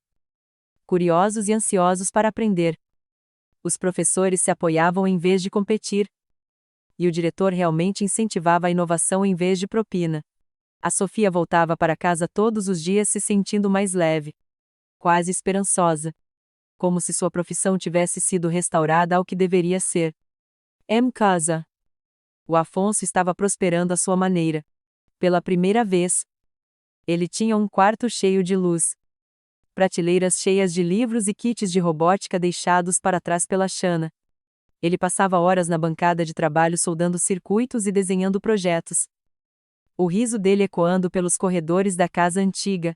curiosos e ansiosos para aprender. Os professores se apoiavam em vez de competir. E o diretor realmente incentivava a inovação em vez de propina. A Sofia voltava para casa todos os dias se sentindo mais leve, quase esperançosa, como se sua profissão tivesse sido restaurada ao que deveria ser. Em casa, o Afonso estava prosperando à sua maneira. Pela primeira vez, ele tinha um quarto cheio de luz, prateleiras cheias de livros e kits de robótica deixados para trás pela Shana. Ele passava horas na bancada de trabalho soldando circuitos e desenhando projetos. O riso dele ecoando pelos corredores da casa antiga.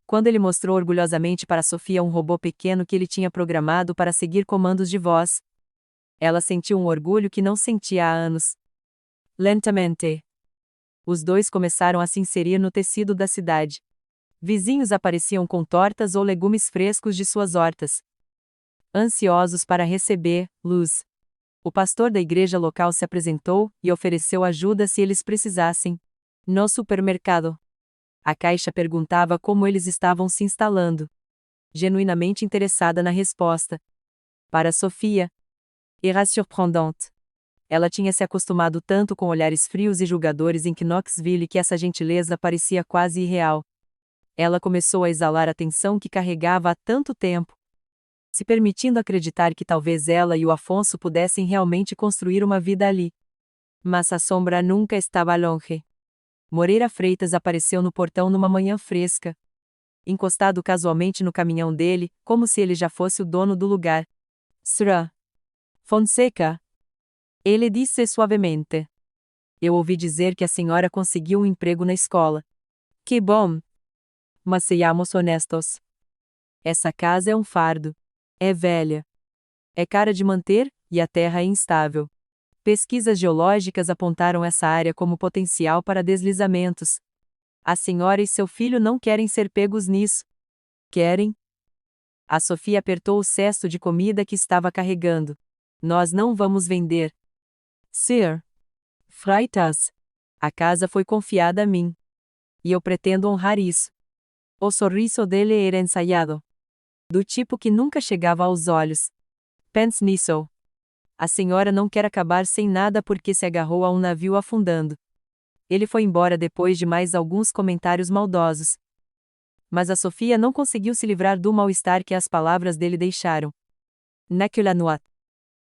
Quando ele mostrou orgulhosamente para Sofia um robô pequeno que ele tinha programado para seguir comandos de voz, ela sentiu um orgulho que não sentia há anos. Lentamente, os dois começaram a se inserir no tecido da cidade. Vizinhos apareciam com tortas ou legumes frescos de suas hortas, ansiosos para receber luz. O pastor da igreja local se apresentou e ofereceu ajuda se eles precisassem. No supermercado, a caixa perguntava como eles estavam se instalando, genuinamente interessada na resposta. Para Sofia, era surpreendente. Ela tinha se acostumado tanto com olhares frios e julgadores em Knoxville que essa gentileza parecia quase irreal. Ela começou a exalar a tensão que carregava há tanto tempo, se permitindo acreditar que talvez ela e o Afonso pudessem realmente construir uma vida ali. Mas a sombra nunca estava longe. Moreira Freitas apareceu no portão numa manhã fresca, encostado casualmente no caminhão dele, como se ele já fosse o dono do lugar. Sra. Fonseca? Ele disse suavemente. Eu ouvi dizer que a senhora conseguiu um emprego na escola. Que bom! Mas sejamos honestos. Essa casa é um fardo. É velha. É cara de manter, e a terra é instável. Pesquisas geológicas apontaram essa área como potencial para deslizamentos. A senhora e seu filho não querem ser pegos nisso. Querem? A Sofia apertou o cesto de comida que estava carregando. Nós não vamos vender. Sir. Freitas. A casa foi confiada a mim. E eu pretendo honrar isso. O sorriso dele era ensaiado. Do tipo que nunca chegava aos olhos. Pense nisso. A senhora não quer acabar sem nada porque se agarrou a um navio afundando. Ele foi embora depois de mais alguns comentários maldosos. Mas a Sofia não conseguiu se livrar do mal-estar que as palavras dele deixaram. Naquela noite,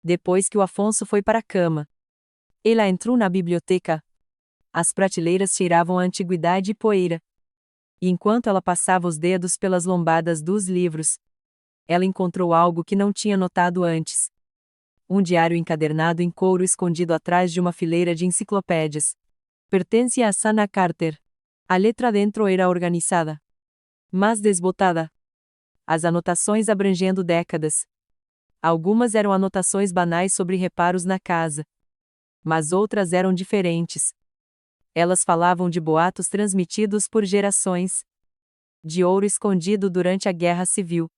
depois que o Afonso foi para a cama, ela entrou na biblioteca. As prateleiras cheiravam a antiguidade e poeira. E enquanto ela passava os dedos pelas lombadas dos livros, ela encontrou algo que não tinha notado antes. Um diário encadernado em couro escondido atrás de uma fileira de enciclopédias. Pertence a Sana Carter. A letra dentro era organizada, mas desbotada. As anotações abrangendo décadas. Algumas eram anotações banais sobre reparos na casa. Mas outras eram diferentes. Elas falavam de boatos transmitidos por gerações. De ouro escondido durante a Guerra Civil.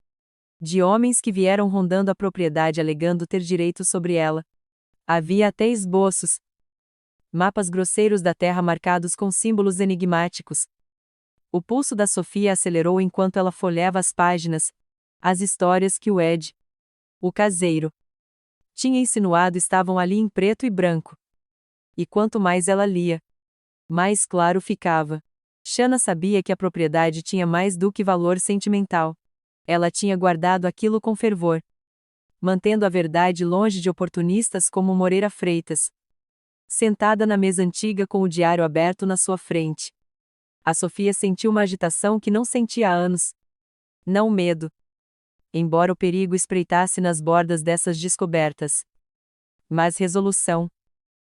De homens que vieram rondando a propriedade alegando ter direito sobre ela. Havia até esboços. Mapas grosseiros da terra marcados com símbolos enigmáticos. O pulso da Sofia acelerou enquanto ela folheava as páginas. As histórias que o Ed, o caseiro, tinha insinuado estavam ali em preto e branco. E quanto mais ela lia, mais claro ficava. Shanna sabia que a propriedade tinha mais do que valor sentimental. Ela tinha guardado aquilo com fervor, mantendo a verdade longe de oportunistas como Moreira Freitas. Sentada na mesa antiga com o diário aberto na sua frente, a Sofia sentiu uma agitação que não sentia há anos. Não medo. Embora o perigo espreitasse nas bordas dessas descobertas. Mas resolução.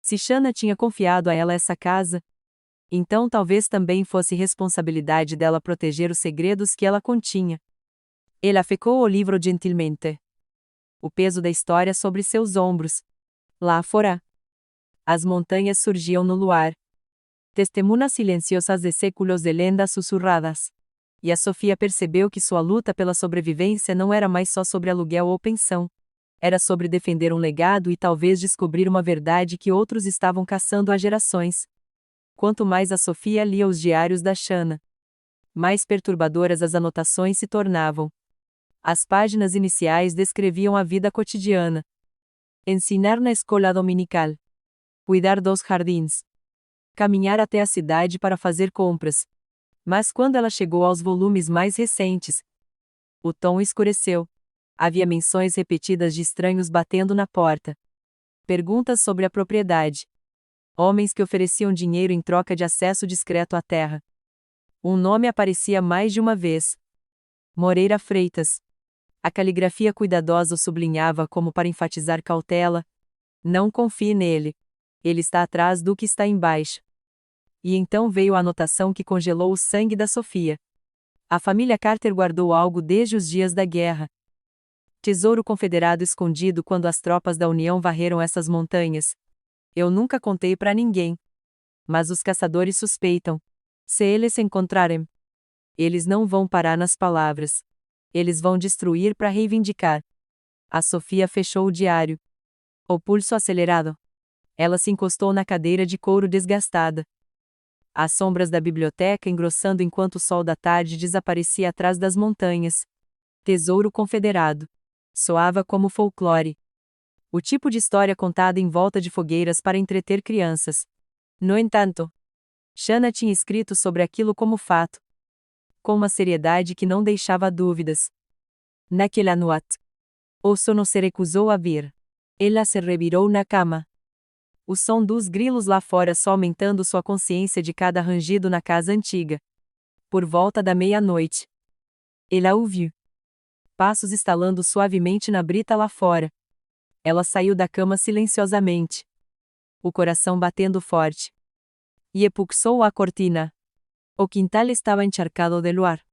Se Shanna tinha confiado a ela essa casa, então talvez também fosse responsabilidade dela proteger os segredos que ela continha. Ela ficou o livro gentilmente. O peso da história sobre seus ombros. Lá fora, as montanhas surgiam no luar. Testemunhas silenciosas de séculos de lendas sussurradas. E a Sofia percebeu que sua luta pela sobrevivência não era mais só sobre aluguel ou pensão. Era sobre defender um legado e talvez descobrir uma verdade que outros estavam caçando há gerações. Quanto mais a Sofia lia os diários da Shanna, mais perturbadoras as anotações se tornavam. As páginas iniciais descreviam a vida cotidiana. Ensinar na escola dominical. Cuidar dos jardins. Caminhar até a cidade para fazer compras. Mas quando ela chegou aos volumes mais recentes, o tom escureceu. Havia menções repetidas de estranhos batendo na porta. Perguntas sobre a propriedade. Homens que ofereciam dinheiro em troca de acesso discreto à terra. Um nome aparecia mais de uma vez. Moreira Freitas. A caligrafia cuidadosa o sublinhava como para enfatizar cautela. Não confie nele. Ele está atrás do que está embaixo. E então veio a anotação que congelou o sangue da Sofia. A família Carter guardou algo desde os dias da guerra. Tesouro confederado escondido quando as tropas da União varreram essas montanhas. Eu nunca contei para ninguém. Mas os caçadores suspeitam. Se eles se encontrarem, eles não vão parar nas palavras. Eles vão destruir para reivindicar. A Sofia fechou o diário. O pulso acelerado. Ela se encostou na cadeira de couro desgastada. As sombras da biblioteca engrossando enquanto o sol da tarde desaparecia atrás das montanhas. Tesouro confederado. Soava como folclore. O tipo de história contada em volta de fogueiras para entreter crianças. No entanto, Shanna tinha escrito sobre aquilo como fato. Com uma seriedade que não deixava dúvidas. Naquela noite, o sono se recusou a vir. Ela se revirou na cama. O som dos grilos lá fora só aumentando sua consciência de cada rangido na casa antiga. Por volta da meia-noite, ela ouviu passos estalando suavemente na brita lá fora. Ela saiu da cama silenciosamente, o coração batendo forte. E empuxou a cortina. O quintal estava encharcado de luar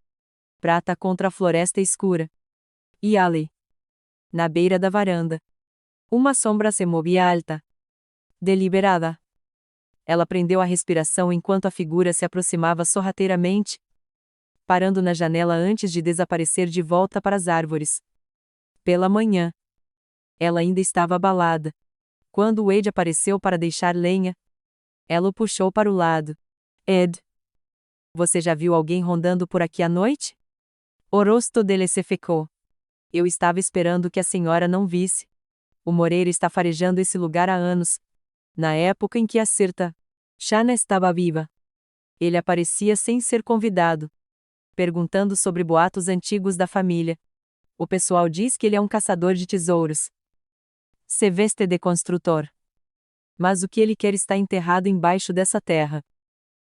prata contra a floresta escura. E ali, na beira da varanda, uma sombra se movia alta, deliberada. Ela prendeu a respiração enquanto a figura se aproximava sorrateiramente, parando na janela antes de desaparecer de volta para as árvores. Pela manhã, ela ainda estava abalada. Quando Wade apareceu para deixar lenha, ela o puxou para o lado. Ed, você já viu alguém rondando por aqui à noite? O rosto dele se secou. Eu estava esperando que a senhora não visse. O Moreira está farejando esse lugar há anos. Na época em que a Sirta Shanna estava viva. Ele aparecia sem ser convidado, perguntando sobre boatos antigos da família. O pessoal diz que ele é um caçador de tesouros. Se veste de construtor. Mas o que ele quer está enterrado embaixo dessa terra.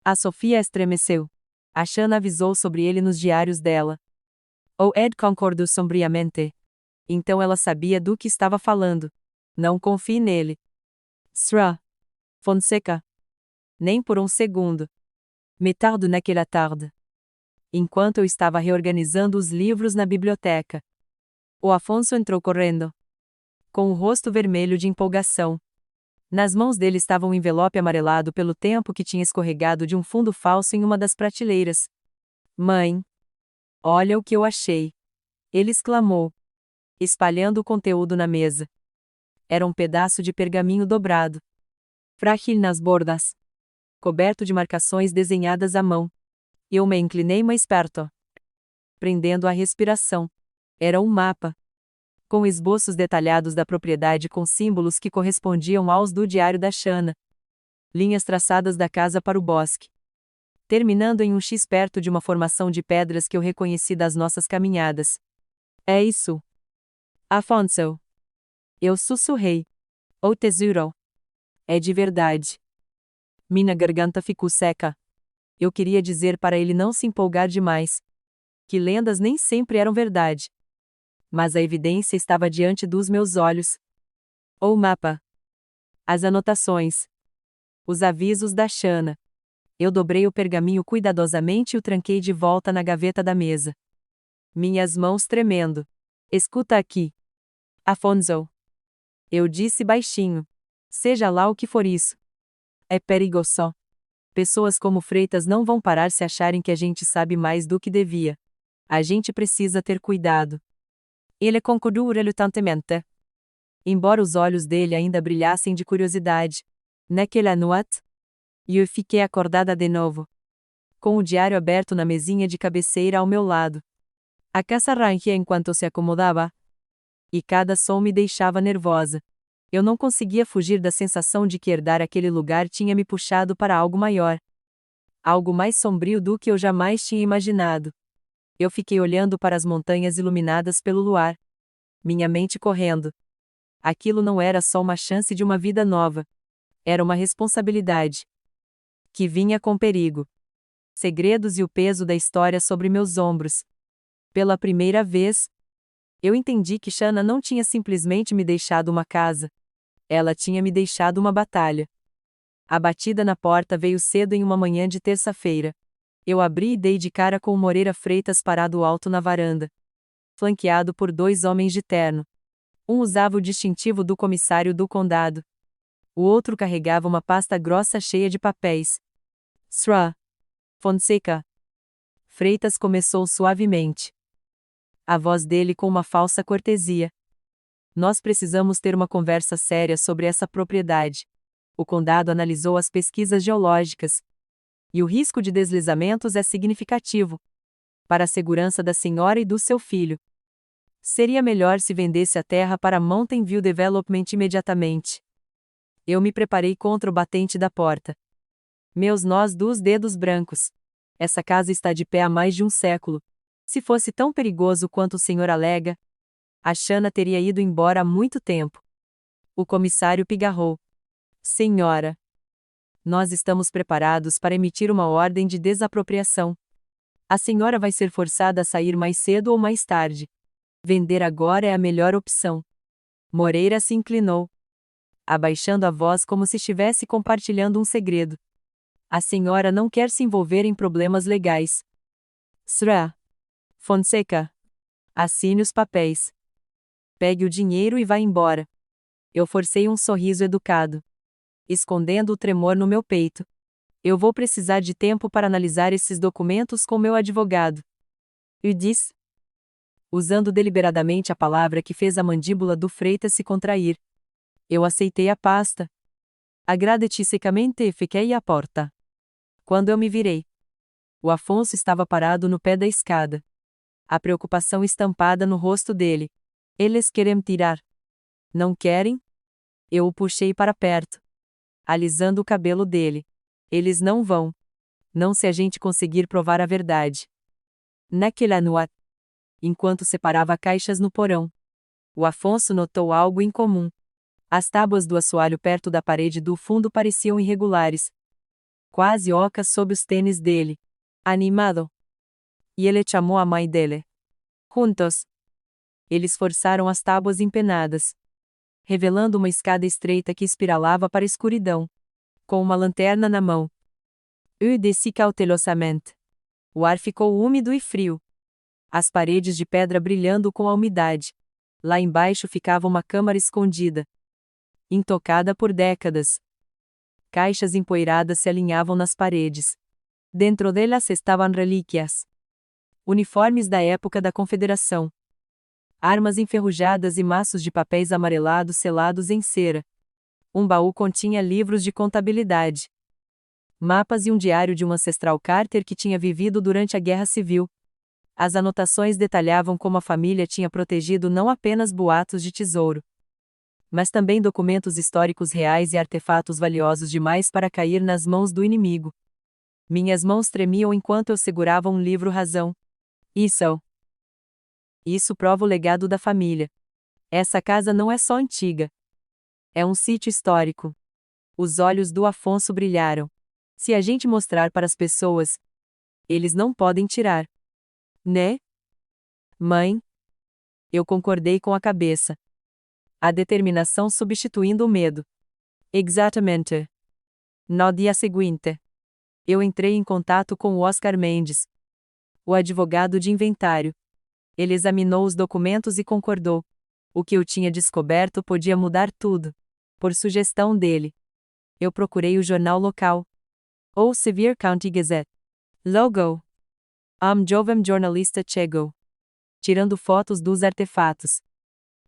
A Sofia estremeceu. A Shanna avisou sobre ele nos diários dela. O Ed concordou sombriamente. Então ela sabia do que estava falando. Não confie nele. Sra. Fonseca. Nem por um segundo. Me tardo naquela tarde. Enquanto eu estava reorganizando os livros na biblioteca. O Afonso entrou correndo, com o rosto vermelho de empolgação. Nas mãos dele estava um envelope amarelado pelo tempo que tinha escorregado de um fundo falso em uma das prateleiras. Mãe! Olha o que eu achei! Ele exclamou, espalhando o conteúdo na mesa. Era um pedaço de pergaminho dobrado, frágil nas bordas, coberto de marcações desenhadas à mão. Eu me inclinei mais perto, prendendo a respiração. Era um mapa, com esboços detalhados da propriedade com símbolos que correspondiam aos do diário da Shanna. Linhas traçadas da casa para o bosque, terminando em um X perto de uma formação de pedras que eu reconheci das nossas caminhadas. É isso. Afonso. Eu sussurrei. O tesouro. É de verdade. Minha garganta ficou seca. Eu queria dizer para ele não se empolgar demais. Que lendas nem sempre eram verdade. Mas a evidência estava diante dos meus olhos. O mapa. As anotações. Os avisos da Shanna. Eu dobrei o pergaminho cuidadosamente e o tranquei de volta na gaveta da mesa. Minhas mãos tremendo. Escuta aqui. Afonso. Eu disse baixinho. Seja lá o que for isso. É perigoso. Pessoas como Freitas não vão parar se acharem que a gente sabe mais do que devia. A gente precisa ter cuidado. Ele concordou relutantemente. Embora os olhos dele ainda brilhassem de curiosidade. Naquela noite, eu fiquei acordada de novo, com o diário aberto na mesinha de cabeceira ao meu lado. A casa rangia enquanto se acomodava. E cada som me deixava nervosa. Eu não conseguia fugir da sensação de que herdar aquele lugar tinha me puxado para algo maior. Algo mais sombrio do que eu jamais tinha imaginado. Eu fiquei olhando para as montanhas iluminadas pelo luar. Minha mente correndo. Aquilo não era só uma chance de uma vida nova. Era uma responsabilidade. Que vinha com perigo. Segredos e o peso da história sobre meus ombros. Pela primeira vez, eu entendi que Shanna não tinha simplesmente me deixado uma casa. Ela tinha me deixado uma batalha. A batida na porta veio cedo em uma manhã de terça-feira. Eu abri e dei de cara com o Moreira Freitas parado alto na varanda, flanqueado por 2 homens de terno. Um usava o distintivo do comissário do condado. O outro carregava uma pasta grossa cheia de papéis. Sra. Fonseca. Freitas começou suavemente. A voz dele com uma falsa cortesia. Nós precisamos ter uma conversa séria sobre essa propriedade. O condado analisou as pesquisas geológicas. E o risco de deslizamentos é significativo. Para a segurança da senhora e do seu filho. Seria melhor se vendesse a terra para Mountain View Development imediatamente. Eu me preparei contra o batente da porta. Meus nós dos dedos brancos. Essa casa está de pé há mais de um século. Se fosse tão perigoso quanto o senhor alega, a Shanna teria ido embora há muito tempo. O comissário pigarrou. Senhora, nós estamos preparados para emitir uma ordem de desapropriação. A senhora vai ser forçada a sair mais cedo ou mais tarde. Vender agora é a melhor opção. Moreira se inclinou, abaixando a voz como se estivesse compartilhando um segredo. A senhora não quer se envolver em problemas legais. Sra. Fonseca. Assine os papéis. Pegue o dinheiro e vá embora. Eu forcei um sorriso educado, escondendo o tremor no meu peito. Eu vou precisar de tempo para analisar esses documentos com meu advogado. Eu disse, usando deliberadamente a palavra que fez a mandíbula do Freitas se contrair. Eu aceitei a pasta. Agradeci secamente e fiquei à porta. Quando eu me virei, o Afonso estava parado no pé da escada. A preocupação estampada no rosto dele. Eles querem tirar. Não querem? Eu o puxei para perto, alisando o cabelo dele. Eles não vão. Não se a gente conseguir provar a verdade. Naquela noite, enquanto separava caixas no porão, o Afonso notou algo incomum. As tábuas do assoalho perto da parede do fundo pareciam irregulares, quase ocas sob os tênis dele. Animado. E ele chamou a mãe dele. Juntos. Eles forçaram as tábuas empenadas, revelando uma escada estreita que espiralava para a escuridão. Com uma lanterna na mão, eu desci cautelosamente. O ar ficou úmido e frio. As paredes de pedra brilhando com a umidade. Lá embaixo ficava uma câmara escondida, intocada por décadas. Caixas empoeiradas se alinhavam nas paredes. Dentro delas estavam relíquias. Uniformes da época da Confederação. Armas enferrujadas e maços de papéis amarelados selados em cera. Um baú continha livros de contabilidade, mapas e um diário de um ancestral Carter que tinha vivido durante a Guerra Civil. As anotações detalhavam como a família tinha protegido não apenas boatos de tesouro, mas também documentos históricos reais e artefatos valiosos demais para cair nas mãos do inimigo. Minhas mãos tremiam enquanto eu segurava um livro razão. Isso prova o legado da família. Essa casa não é só antiga. É um sítio histórico. Os olhos do Afonso brilharam. Se a gente mostrar para as pessoas, eles não podem tirar. Né? Mãe? Eu concordei com a cabeça. A determinação substituindo o medo. Exatamente. No dia seguinte, eu entrei em contato com o Oscar Mendes, o advogado de inventário. Ele examinou os documentos e concordou. O que eu tinha descoberto podia mudar tudo. Por sugestão dele, eu procurei o jornal local, o Sevier County Gazette. Logo. Jovem jornalista chegou, tirando fotos dos artefatos,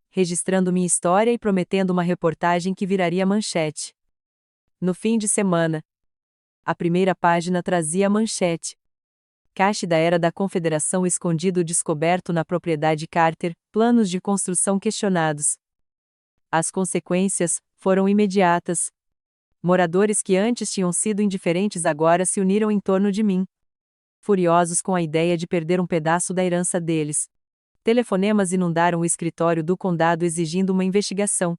registrando minha história e prometendo uma reportagem que viraria manchete. No fim de semana, a primeira página trazia a manchete. Cache da era da Confederação escondido descoberto na propriedade Carter, planos de construção questionados. As consequências foram imediatas. Moradores que antes tinham sido indiferentes agora se uniram em torno de mim, furiosos com a ideia de perder um pedaço da herança deles. Telefonemas inundaram o escritório do condado exigindo uma investigação.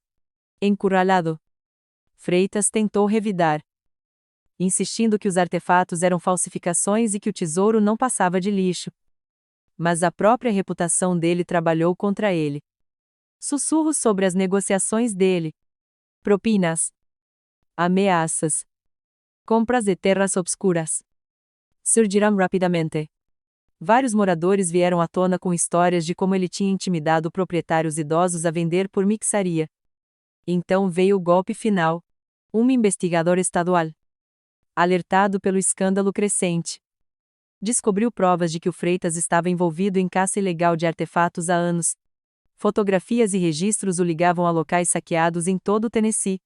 Encurralado, Freitas tentou revidar, insistindo que os artefatos eram falsificações e que o tesouro não passava de lixo. Mas a própria reputação dele trabalhou contra ele. Sussurros sobre as negociações dele. Propinas. Ameaças. Compras de terras obscuras. surgirão rapidamente. Vários moradores vieram à tona com histórias de como ele tinha intimidado proprietários idosos a vender por mixaria. Então veio o golpe final. Um investigador estadual, alertado pelo escândalo crescente, descobriu provas de que o Freitas estava envolvido em caça ilegal de artefatos há anos. Fotografias e registros o ligavam a locais saqueados em todo o Tennessee.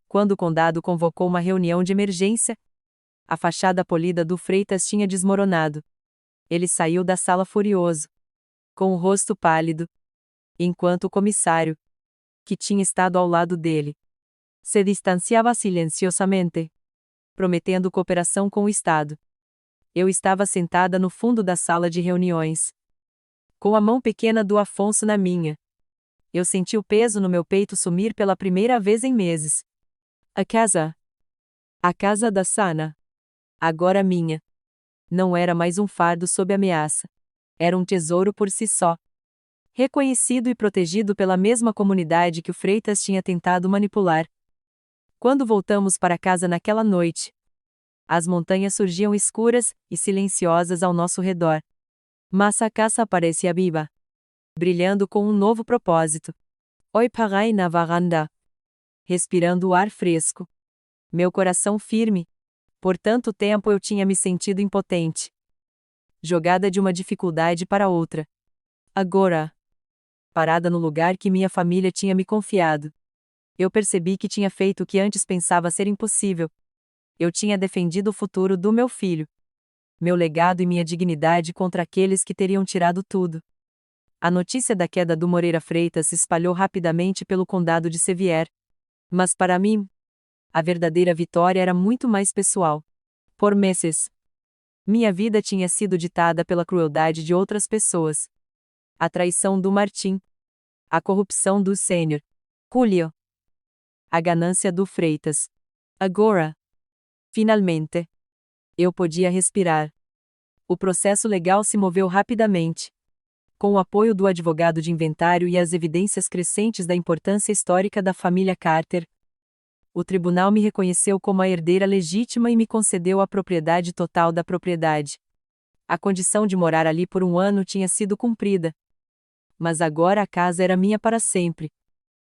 Quando o condado convocou uma reunião de emergência, a fachada polida do Freitas tinha desmoronado. Ele saiu da sala furioso, com o rosto pálido, enquanto o comissário, que tinha estado ao lado dele, se distanciava silenciosamente, prometendo cooperação com o Estado. Eu estava sentada no fundo da sala de reuniões, com a mão pequena do Afonso na minha. Eu senti o peso no meu peito sumir pela primeira vez em meses. A casa da Sana, agora minha, não era mais um fardo sob ameaça. Era um tesouro por si só. Reconhecido e protegido pela mesma comunidade que o Freitas tinha tentado manipular. Quando voltamos para casa naquela noite, as montanhas surgiam escuras e silenciosas ao nosso redor. Mas a casa parecia viva, brilhando com um novo propósito. Oi, parai na varanda, respirando o ar fresco. Meu coração firme. Por tanto tempo eu tinha me sentido impotente, jogada de uma dificuldade para outra. Agora, parada no lugar que minha família tinha me confiado, eu percebi que tinha feito o que antes pensava ser impossível. Eu tinha defendido o futuro do meu filho, meu legado e minha dignidade contra aqueles que teriam tirado tudo. A notícia da queda do Moreira Freitas se espalhou rapidamente pelo condado de Sevier. Mas para mim, a verdadeira vitória era muito mais pessoal. Por meses, minha vida tinha sido ditada pela crueldade de outras pessoas. A traição do Martim, a corrupção do Sênior, Julio, a ganância do Freitas. Agora, finalmente, eu podia respirar. O processo legal se moveu rapidamente. Com o apoio do advogado de inventário e as evidências crescentes da importância histórica da família Carter, o tribunal me reconheceu como a herdeira legítima e me concedeu a propriedade total da propriedade. A condição de morar ali por um ano tinha sido cumprida. Mas agora a casa era minha para sempre.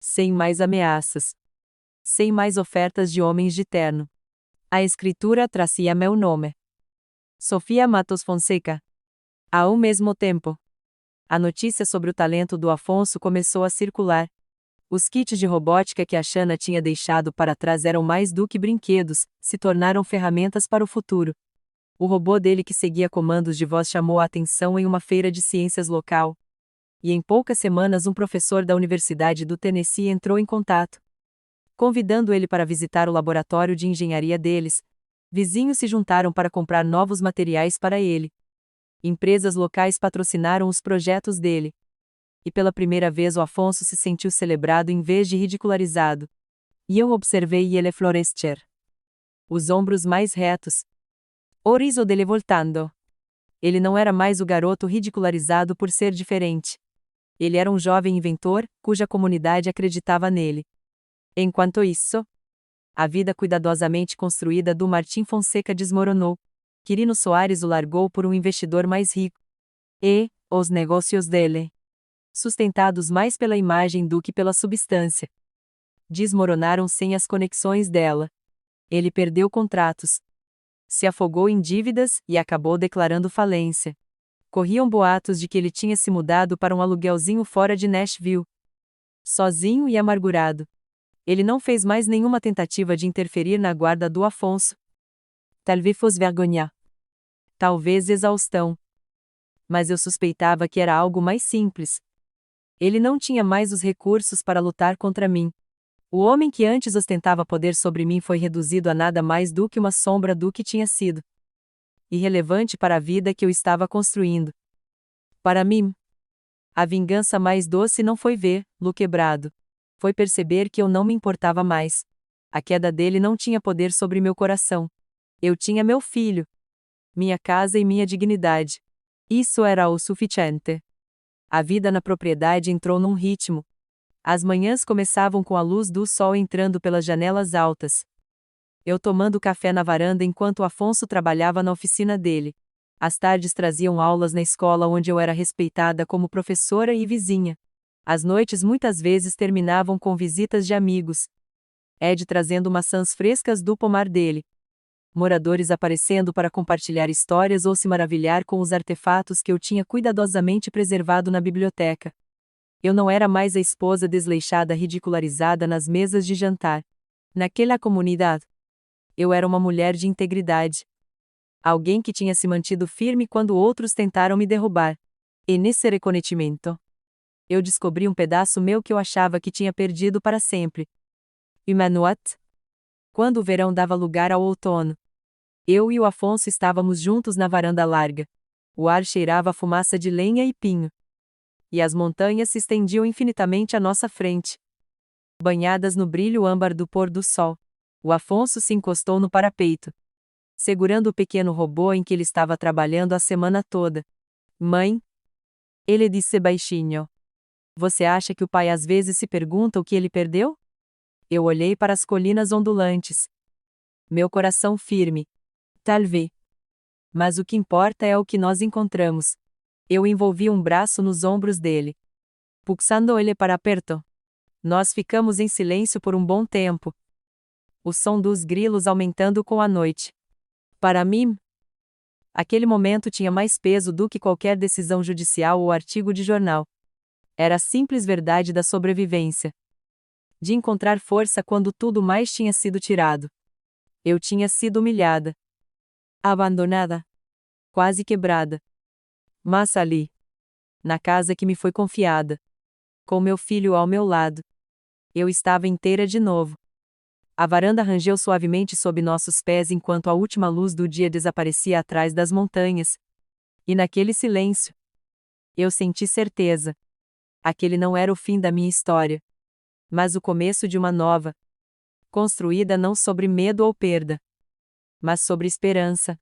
Sem mais ameaças. Sem mais ofertas de homens de terno. A escritura trazia meu nome. Sofia Matos Fonseca. Ao mesmo tempo, a notícia sobre o talento do Afonso começou a circular. Os kits de robótica que a Shanna tinha deixado para trás eram mais do que brinquedos, se tornaram ferramentas para o futuro. O robô dele que seguia comandos de voz chamou a atenção em uma feira de ciências local. E em poucas semanas um professor da Universidade do Tennessee entrou em contato, convidando ele para visitar o laboratório de engenharia deles. Vizinhos se juntaram para comprar novos materiais para ele. Empresas locais patrocinaram os projetos dele. E pela primeira vez o Afonso se sentiu celebrado em vez de ridicularizado. E eu observei ele florescer. Os ombros mais retos. O riso dele voltando. Ele não era mais o garoto ridicularizado por ser diferente. Ele era um jovem inventor, cuja comunidade acreditava nele. Enquanto isso, a vida cuidadosamente construída do Martim Fonseca desmoronou. Quirino Soares o largou por um investidor mais rico. E, os negócios dele, sustentados mais pela imagem do que pela substância, desmoronaram sem as conexões dela. Ele perdeu contratos, se afogou em dívidas e acabou declarando falência. Corriam boatos de que ele tinha se mudado para um aluguelzinho fora de Nashville. Sozinho e amargurado. Ele não fez mais nenhuma tentativa de interferir na guarda do Afonso. Talvez fosse vergonha. Talvez exaustão. Mas eu suspeitava que era algo mais simples. Ele não tinha mais os recursos para lutar contra mim. O homem que antes ostentava poder sobre mim foi reduzido a nada mais do que uma sombra do que tinha sido. Irrelevante para a vida que eu estava construindo. Para mim, a vingança mais doce não foi vê-lo quebrado. Foi perceber que eu não me importava mais. A queda dele não tinha poder sobre meu coração. Eu tinha meu filho, minha casa e minha dignidade. Isso era o suficiente. A vida na propriedade entrou num ritmo. As manhãs começavam com a luz do sol entrando pelas janelas altas. Eu tomando café na varanda enquanto Afonso trabalhava na oficina dele. As tardes traziam aulas na escola onde eu era respeitada como professora e vizinha. As noites muitas vezes terminavam com visitas de amigos. Ed trazendo maçãs frescas do pomar dele. Moradores aparecendo para compartilhar histórias ou se maravilhar com os artefatos que eu tinha cuidadosamente preservado na biblioteca. Eu não era mais a esposa desleixada ridicularizada nas mesas de jantar. Naquela comunidade, eu era uma mulher de integridade. Alguém que tinha se mantido firme quando outros tentaram me derrubar. E nesse reconhecimento, eu descobri um pedaço meu que eu achava que tinha perdido para sempre. Emmanuel. Quando o verão dava lugar ao outono, eu e o Afonso estávamos juntos na varanda larga. O ar cheirava a fumaça de lenha e pinho. E as montanhas se estendiam infinitamente à nossa frente. Banhadas no brilho âmbar do pôr do sol, o Afonso se encostou no parapeito, segurando o pequeno robô em que ele estava trabalhando a semana toda. Mãe? Ele disse baixinho. Você acha que o pai às vezes se pergunta o que ele perdeu? Eu olhei para as colinas ondulantes. Meu coração firme. Talvez. Mas o que importa é o que nós encontramos. Eu envolvi um braço nos ombros dele. Puxando ele para perto. Nós ficamos em silêncio por um bom tempo. O som dos grilos aumentando com a noite. Para mim, aquele momento tinha mais peso do que qualquer decisão judicial ou artigo de jornal. Era a simples verdade da sobrevivência. De encontrar força quando tudo mais tinha sido tirado. Eu tinha sido humilhada. Abandonada. Quase quebrada. Mas ali, na casa que me foi confiada, com meu filho ao meu lado, eu estava inteira de novo. A varanda rangeu suavemente sob nossos pés enquanto a última luz do dia desaparecia atrás das montanhas. E naquele silêncio, eu senti certeza. Aquele não era o fim da minha história, mas o começo de uma nova, construída não sobre medo ou perda, mas sobre esperança.